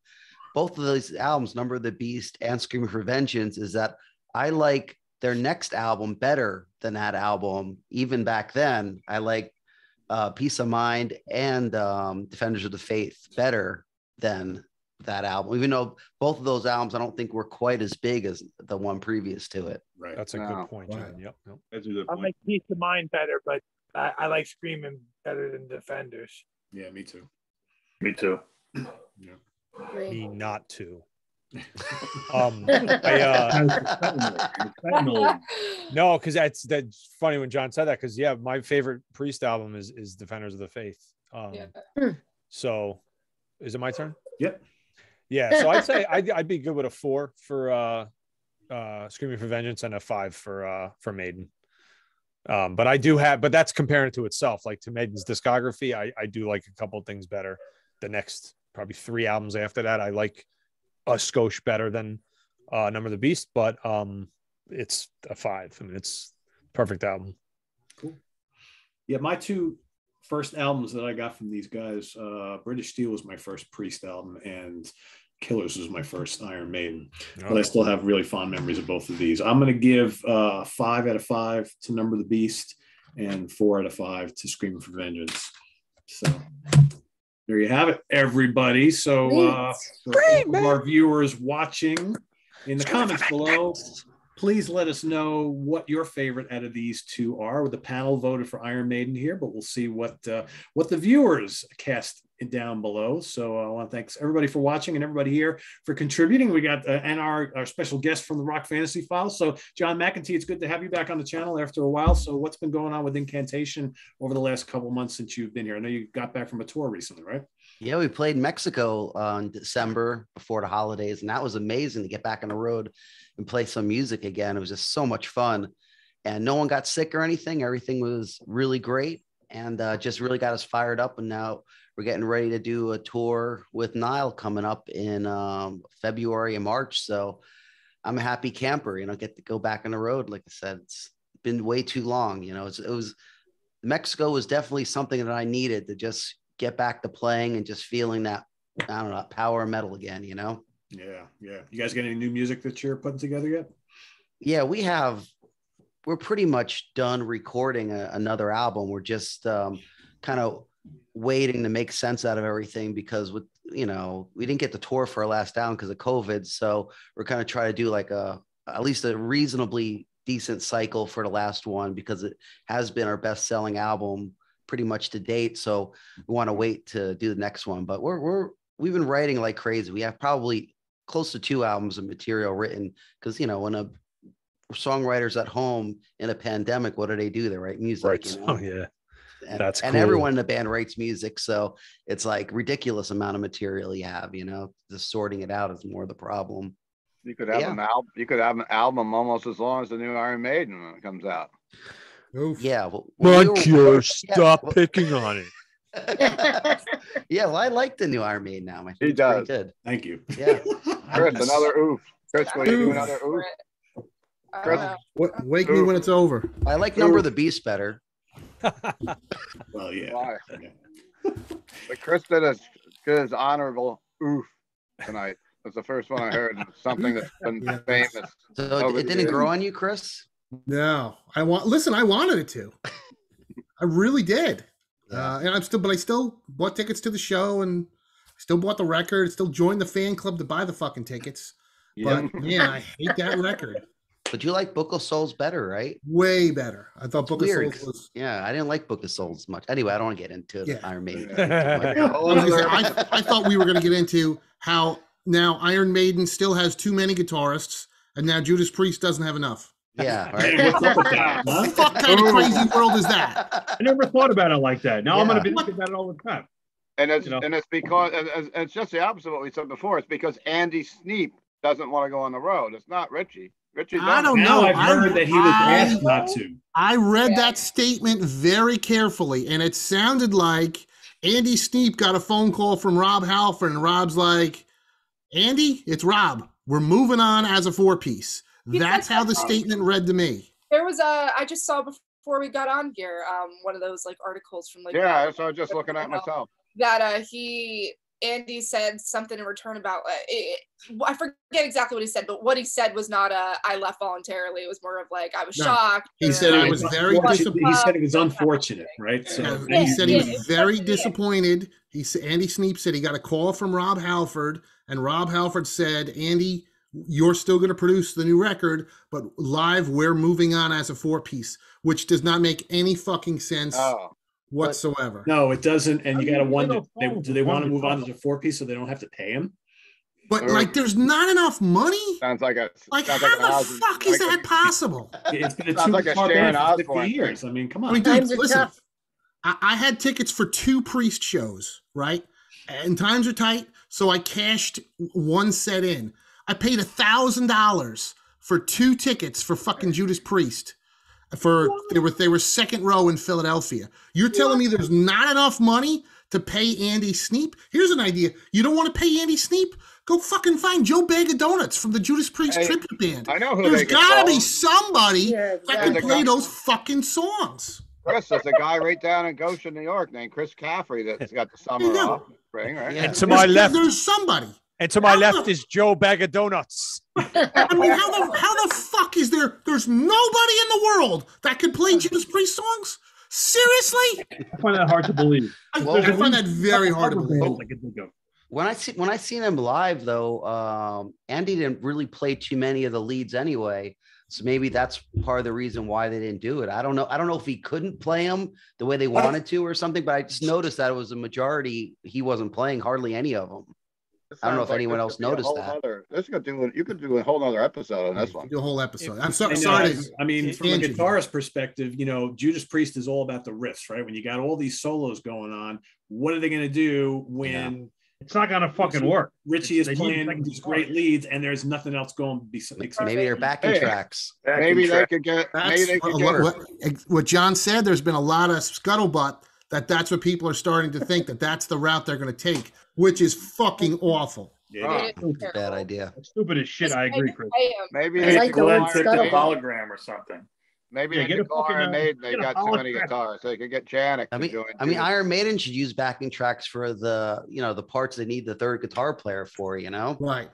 both of those albums, Number of the Beast and Screaming for Vengeance, is that I like their next album better than that album. Even back then, I like Peace of Mind and Defenders of the Faith better than that album, even though both of those albums I don't think were quite as big as the one previous to it. Right. That's a good point, John. Yep. That's a good point. I like Peace of Mind better, but I like Screaming better than Defenders. Yeah, me too. Me too. Yeah. Me not to. No, because that's funny when John said that, because yeah, my favorite Priest album is Defenders of the Faith. So is it my turn? Yep. Yeah, so I'd say I'd be good with a 4 for Screaming for Vengeance and a 5 for Maiden. But that's comparing it to itself. Like to Maiden's discography, I do like a couple of things better. The next probably 3 albums after that, I like a skosh better than Number of the Beast, but it's a 5. I mean, it's a perfect album. Cool. Yeah, my 2 first albums that I got from these guys, British Steel was my first Priest album, and Killers was my first Iron Maiden. But I still have really fond memories of both of these. I'm going to give 5 out of 5 to Number of the Beast and 4 out of 5 to Screaming for Vengeance. So there you have it, everybody. So for all of our viewers watching, in the comments below, please let us know what your favorite out of these 2 are. The panel voted for Iron Maiden here, but we'll see what the viewers cast down below. So I want to thank everybody for watching and everybody here for contributing. We got and our special guest from the Rock Fantasy Files. So John McEntee, it's good to have you back on the channel after a while. So what's been going on with Incantation over the last couple of months since you've been here? I know you got back from a tour recently, right? Yeah, we played Mexico in December before the holidays, and that was amazing to get back on the road and play some music again. It was just so much fun, and no one got sick or anything. Everything was really great, and just really got us fired up. And now we're getting ready to do a tour with Nile coming up in February and March. So I'm a happy camper, get to go back on the road. Like I said, it's been way too long. Mexico was definitely something that I needed to just get back to playing and just feeling that, I don't know, power metal again, Yeah. You guys got any new music that you're putting together yet? Yeah, we're pretty much done recording another album. We're just kind of waiting to make sense out of everything because we didn't get the tour for our last album because of COVID. So we're kind of trying to do like at least a reasonably decent cycle for the last one because it has been our best selling album pretty much to date. So we want to wait to do the next one, but we've been writing like crazy. We have probably close to 2 albums of material written because, you know, when a songwriter's at home in a pandemic, what do? They write music. Right. You know? Oh yeah. That's and cool. everyone in the band writes music. So it's like ridiculous amount of material you have, you know, just sorting it out is more the problem. You could have you could have an album almost as long as the new Iron Maiden when it comes out. Oof. Yeah. Well, Stop picking on it. Yeah, well, I like the new Iron Maiden now. He does. Good. Thank you. Yeah. Chris, another oof. Chris, will you do another oof? Chris? Wake me when it's over. I like Number of the Beast better. Well, yeah. Why? But Chris did his honorable oof tonight. That's the first one I heard. Something that's been famous. So it didn't grow on you, Chris? No, I wanted it to. I really did. And I still bought tickets to the show and still bought the record, still joined the fan club to buy the fucking tickets. But man, I hate that record. But you like Book of Souls better, right? Way better. I thought Book of Souls was. Yeah, I didn't like Book of Souls much. Anyway, I don't want to get into Iron Maiden. I thought we were going to get into how now Iron Maiden still has too many guitarists, and now Judas Priest doesn't have enough. Yeah. Right. What's up with that? Huh? What the fuck kind of crazy world is that? I never thought about it like that. Now I'm going to be thinking about it all the time. And it's because it's just the opposite of what we said before. It's because Andy Sneap doesn't want to go on the road. It's not Richie. I don't know. I've heard that he was asked not to. I read that statement very carefully, and it sounded like Andy Sneap got a phone call from Rob Halford, and Rob's like, Andy, it's Rob. We're moving on as a 4-piece. That's how the statement read to me. There was I just saw before we got on here, one of those like articles from like. Yeah, that's what I was just looking at myself. That Andy said something in return about I forget exactly what he said, but what he said was not I left voluntarily. It was more of like I was shocked. He said it was very disappointed. He said it was unfortunate, right? So he said he was very disappointed. Andy Sneap said he got a call from Rob Halford, and Rob Halford said, Andy, you're still going to produce the new record, but live, we're moving on as a 4-piece, which does not make any fucking sense. Whatsoever. No, it doesn't. And you got to wonder, do they want to move on to the 4-piece so they don't have to pay him? But like, there's not enough money. Sounds like how the fuck is that possible? It's been a 2-guitar band for 50 years. I mean, come on. I mean, dude, listen, I had tickets for 2 Priest shows, right? And times are tight, so I cashed one set in. I paid $1,000 for 2 tickets for fucking Judas Priest. They were second row in Philadelphia. You're telling me there's not enough money to pay Andy Sneap? Here's an idea. You don't want to pay Andy Sneap? Go fucking find Joe Bag of Donuts from the Judas Priest tribute band. I know who there's got to be somebody that can play those fucking songs. Chris, there's a guy right down in Goshen, New York named Chris Caffrey that's got the summer off. Spring, right? And to my left, there's somebody. And to my left is Joe Bag of Donuts. I mean, how the fuck is there's nobody in the world that could play Judas Priest songs? Seriously? I find that hard to believe. I find that very hard to believe. When I seen him live though, Andy didn't really play too many of the leads anyway. So maybe that's part of the reason why they didn't do it. I don't know. I don't know if he couldn't play them the way they wanted to or something, but I just noticed that it was a majority. He wasn't playing hardly any of them. I don't know if anyone else noticed that. You could do a whole other episode on this one. Do a whole episode. I'm sorry. I mean, from a guitarist perspective, Judas Priest is all about the riffs, right? When you got all these solos going on, what are they going to do when it's not going to fucking work? Richie is playing these great leads, and there's nothing else going to be. Maybe they're backing tracks. Maybe they could get. What John said. There's been a lot of scuttlebutt that's what people are starting to think that's the route they're going to take, which is fucking awful. Yeah, bad idea. That's stupid as shit. I agree, Chris. Maybe they Glenn picked a hologram or something. Maybe they could call Iron Maiden. They got too many guitars. They could get Janik. I mean, Iron Maiden should use backing tracks for the parts they need the third guitar player for. Right.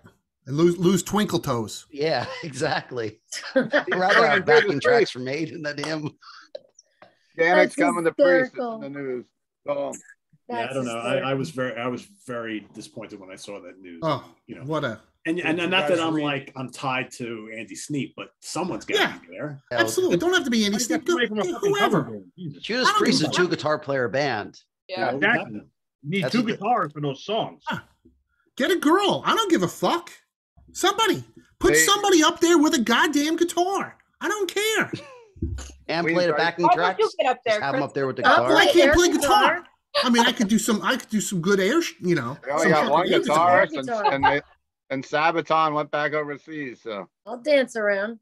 And lose Twinkle Toes. Yeah, exactly. I'd rather have backing tracks for Maiden than him. Janik's coming to Priest in the news. Yeah, I That's don't know. hysterical. I was very disappointed when I saw that news. Oh, You know, what a and Did not you that guys I'm read- like I'm tied to Andy Sneap, but someone's got Yeah. to be there. absolutely. Don't have to be Andy Why Sneap. can't you make him a fucking cover Whoever. band? Jesus. Judas I don't Priest is give a a 2 guitar player band. Yeah. Exactly. You need That's 2 what the- guitars for those songs. Get a girl. I don't give a fuck. Somebody put They- somebody up there with a goddamn guitar. I don't care. And We play the tried- backing Why tracks. don't you get up there, Just have them Chris? up there with the I'll guitar. Well, I play can't air play guitar. guitar. I mean, I could do some good air. You know, They only some got one fucking air guitar. guitarist, guitar. and Sabaton went back overseas. So I'll dance around.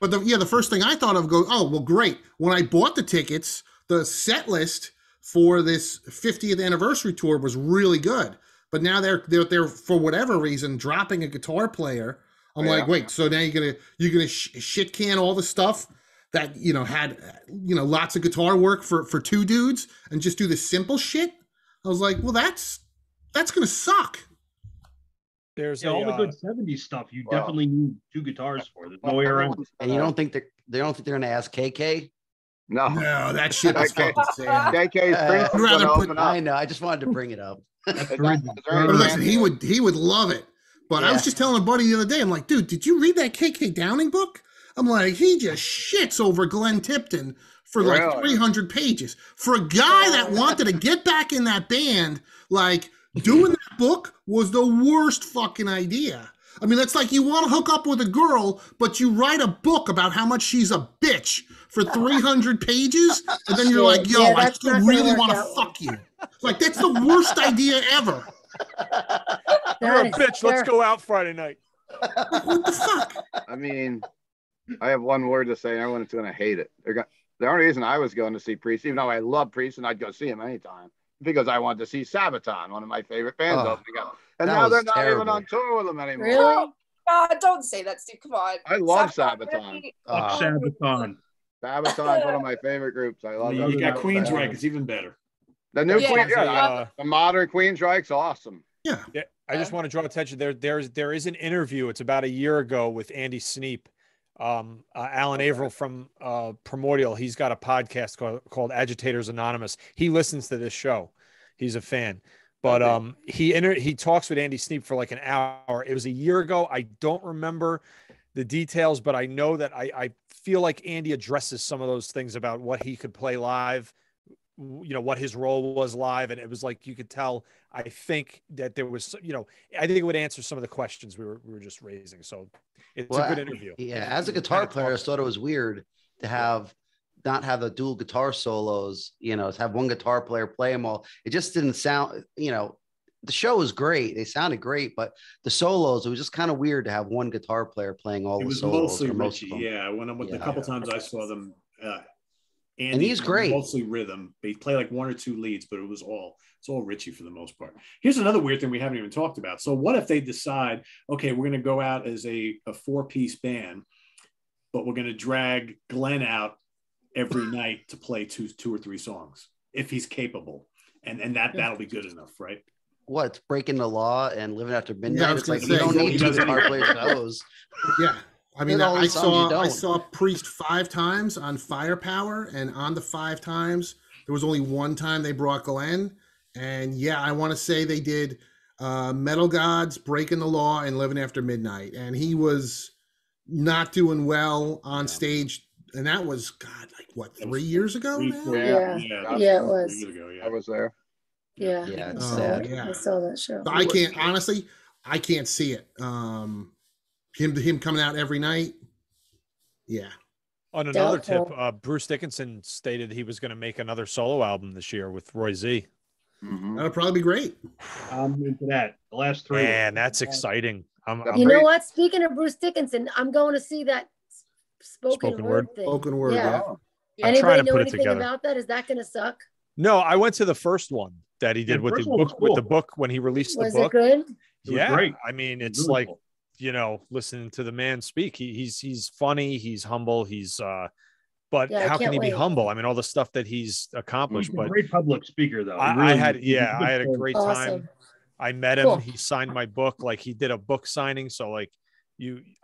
But the first thing I thought of oh, well, great. When I bought the tickets, the set list for this 50th anniversary tour was really good. But now they're for whatever reason dropping a guitar player. I'm Yeah. like, wait, so now you're gonna shit can all the stuff that had lots of guitar work for 2 dudes and just do the simple shit? I was like, well, that's gonna suck. There's Yeah, all the a, good 70s stuff you Wow. definitely need 2 guitars for. There's no way around it. And you don't think they're going to ask KK? no, No, that shit is Okay. fucking sad. KK's Prince is rather gonna put- open I up. know. I just wanted to bring it up. Is That's that- very- is there But any listen, chance- he would love it. But I was Yeah. just telling a buddy the other day, I'm like, dude, did you read that KK Downing book? I'm like, he just shits over Glenn Tipton for like Really? 300 pages. For a guy that wanted to get back in that band, like doing that book was the worst fucking idea. I mean, that's like you want to hook up with a girl, but you write a book about how much she's a bitch for 300 pages, and then you're like, yo, Yeah, I that's still not gonna really work want to out well. fuck you. Like, that's the worst idea ever. you're a That is bitch. Let's terrible. go out Friday night. What the fuck? I mean, I have one word to say, and everyone's going to hate it. The only reason I was going to see Priest, even though I love Priest and I'd go see him anytime, because I wanted to see Sabaton, one of my favorite bands. Oh, opening up. And that now was they're not even terrible. on tour with them anymore. Really? God, don't say that, Steve. Come on. I love Sabaton. Sabaton. Uh, Sabaton. Sabaton's one of my favorite groups. I love You them. got Queensryche. It's even better. The new Yeah. Queen, There's a, the modern Queensryche's awesome. Yeah. Yeah, I just want to draw attention. There is an interview. It's about a year ago with Andy Sneap, Alan Averill from Primordial. He's got a podcast called Agitators Anonymous. He listens to this show. He's a fan. But he talks with Andy Sneap for like an hour. It was a year ago. I don't remember the details, but I know that I feel like Andy addresses some of those things about what he could play live, what his role was live. And it was like, you could tell, I think that there was, I think it would answer some of the questions we were just raising. So it's a good interview. Yeah, as a guitar player, I thought it was weird to not have the dual guitar solos, to have one guitar player play them all. It just didn't sound, the show was great. They sounded great, but the solos, it was just kind of weird to have one guitar player playing all It the was solos. mostly or most of Richie. them. Yeah, when the Yeah. couple times I saw them, Andy, And he's great. Mostly rhythm. They play like 1 or 2 leads, but it's all Richie for the most part. Here's another weird thing we haven't even talked about. So what if they decide, okay, we're going to go out as a 4-piece band, but we're going to drag Glenn out every night to play two or three songs if he's capable, and that'll be good enough, right? What, breaking the law and living after Yeah, I midnight? was It's like gonna you say, don't need he two doesn't guitar need- player shows. Yeah. I mean, All the I songs you saw don't. Priest 5 times on Firepower, and on the 5 times, there was only one time they brought Glenn. And yeah, I want to say they did Metal Gods, Breaking the Law, and Living After Midnight. And he was not doing well on stage. And that was, God, like what, 3 years ago? Three, now? 4 Yeah. years. Yeah, it was. 3 years ago, I yeah. was there. Yeah. Yeah, I it's saw sad. it. Yeah. I saw that show. So I can't, honestly, I can't see it. Him coming out every night. Yeah. On another tip, Doubtful. Bruce Dickinson stated he was going to make another solo album this year with Roy Z. Mhm. That'll probably be great. I'm into that. The last 3. Man, that's exciting. You know what? Speaking of Bruce Dickinson, I'm going to see that spoken Spoken word word? thing. Spoken word, Yeah. yeah. I'm Anybody trying to know put it anything together. about that? Is that going to suck? No, I went to the first one that he did The with the first one was book. With the cool. book when he released Was the it book. good? It was Yeah, great. I mean, it's Really like cool. listening to the man speak. He's funny. He's humble. But Yeah, I how can can't he be wait. humble? I mean, all the stuff that he's He's accomplished. a But great public speaker, though. He I really- had he's a good a soul. great Awesome. time. I met him. Cool. He signed my book. Like he did a book signing. So like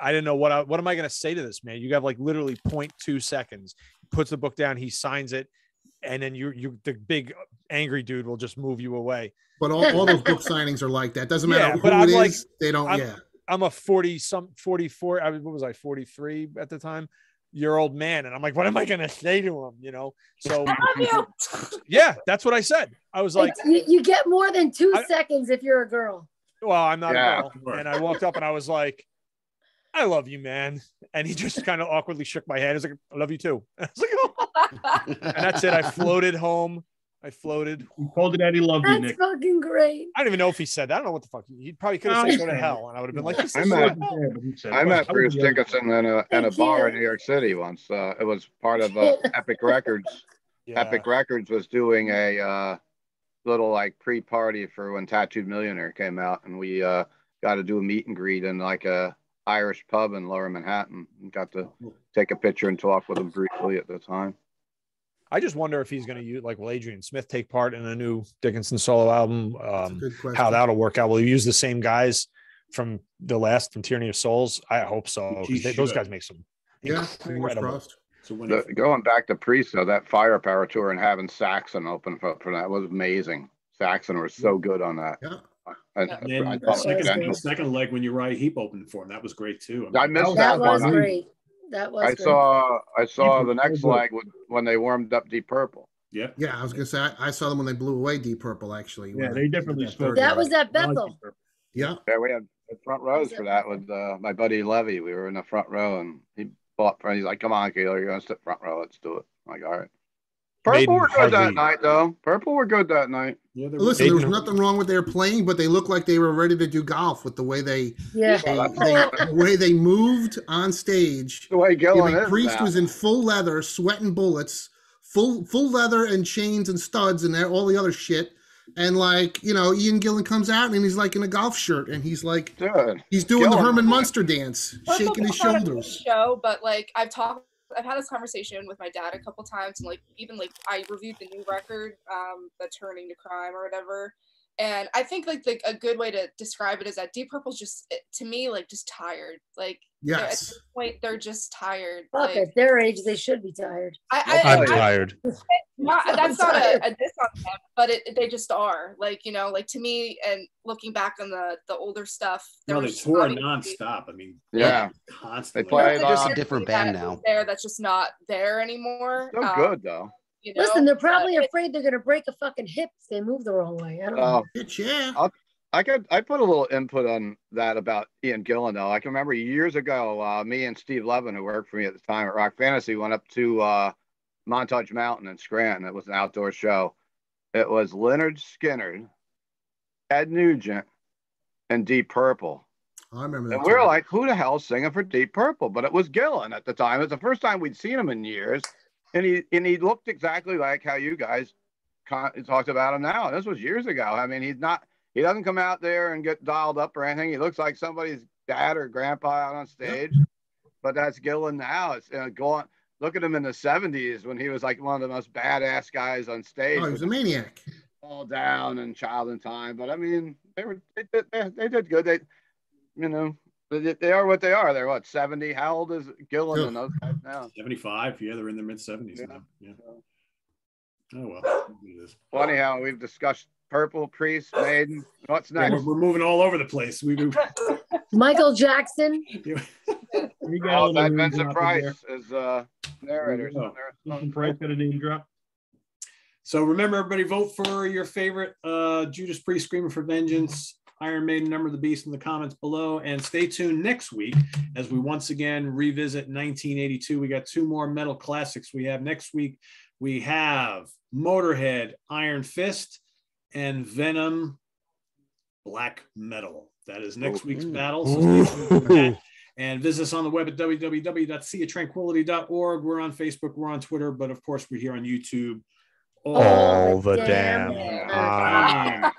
I didn't know what am I going to say to this man? You have like literally 0.2 seconds. He puts the book down. He signs it. and then you the big angry dude will just move you away. But all those book signings are like that. Doesn't matter who but I'm it like, is. They don't. I'm a 44. What was I, 43 at the time? Year old man, and I'm like, what am I gonna say to him? You know. So yeah, that's what I said. I was like, you get more than 2 seconds if you're a girl. Well, I'm not a girl, and I walked up and I was like, I love you, man. And he just kind of awkwardly shook my hand. He was like, I love you too. And I was like, oh. And that's it. I floated home. I floated. He told you that he loved you, Nick. That's fucking great. I don't even know if he said that. I don't know what the fuck. He probably could have said go to hell. And I would have been like, I met Bruce Dickinson in a bar in New York City once. It was part of Epic Records. Yeah. Epic Records was doing a little like pre-party for when Tattooed Millionaire came out. And we got to do a meet and greet in like a Irish pub in Lower Manhattan, and got to take a picture and talk with him briefly at the time. I just wonder if he's going to use, like, will Adrian Smith take part in a new Dickinson solo album? How that'll work out. Will he use the same guys from Tyranny of Souls? I hope so. Those guys make some incredible. So going back to Priest, though, that Firepower tour and having Saxon open for that was amazing. Saxon was so good on that. Yeah. The second leg when Uriah Heep opened for him, that was great too. I missed that one. That was great. That was. I saw the next leg when they warmed up Deep Purple. Yeah. Yeah, I was gonna say I saw them when they blew away Deep Purple. Actually. Yeah, they definitely spoke. That was at Bethel. Yeah. Yeah, we had front rows for that with my buddy Levy. We were in the front row, and he bought. He's like, "Come on, Keeler, you're gonna sit front row. Let's do it." I'm like, all right. Purple were good that night, though. Purple were good that night. Yeah, listen, there was nothing wrong with their playing, but they looked like they were ready to do golf with the way the way they moved on stage. The way Gillen is. Priest was in full leather, sweating bullets, full leather and chains and studs and all the other shit. And like, Ian Gillan comes out and he's like in a golf shirt and he's like, he's doing the Herman Munster dance, shaking his shoulders. But like I've had this conversation with my dad a couple times, and even I reviewed the new record, the Turning to Crime or whatever, and I think like a good way to describe it is that Deep Purple's just, to me, like just tired. Like yes, at this point they're just tired. Fuck, at their age they should be tired. I'm tired. That's not a diss on them, but they just are. Like to me, and looking back on the older stuff, they tour nonstop. I mean, constantly. They play just a different band now. That's just not there anymore. So good though. Listen, they're probably afraid they're gonna break a fucking hip if they move the wrong way. I don't know. Yeah. I put a little input on that about Ian Gillan though. I can remember years ago, me and Steve Levin, who worked for me at the time at Rock Fantasy, went up to Montage Mountain in Scranton. It was an outdoor show. It was Leonard Skinner, Ed Nugent, and Deep Purple. I remember that. And we were like, who the hell's singing for Deep Purple? But it was Gillan at the time. It was the first time we'd seen him in years. And he looked exactly like how you guys talked about him now. And this was years ago. I mean, he doesn't come out there and get dialed up or anything. He looks like somebody's dad or grandpa out on stage. Yep. But that's Gillan now. It's look at him in the 70s when he was like one of the most badass guys on stage. Oh, he was a maniac. Fall Down and Child in Time. But I mean, they did good. They are what they are. They're what, 70? How old is Gillan and those guys now? 75. Yeah, they're in their mid-70s now. Yeah. Oh well. Funny how we've discussed Purple, Priest, Maiden. What's next? We're moving all over the place. We move. Michael Jackson. That Vincent Price is narrator. Vincent Price got a name drop. So remember, everybody, vote for your favorite Judas Priest Screaming for Vengeance, Iron Maiden, Number of the Beast in the comments below. And stay tuned next week as we once again revisit 1982. We got 2 more metal classics we have next week. We have Motorhead, Iron Fist, and Venom, Black Metal. That is next week's battle. So stay tuned for that. And visit us on the web at www.seatranquility.org. We're on Facebook, we're on Twitter, but of course we're here on YouTube. All the damn time.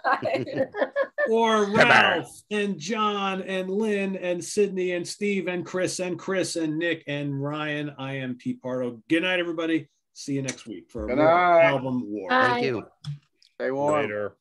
Or Ralph and John and Lynn and Sydney and Steve and Chris and Nick and Ryan. I am Pete Pardo. Good night, everybody. See you next week for more album war. Thank you. Stay warm. Later.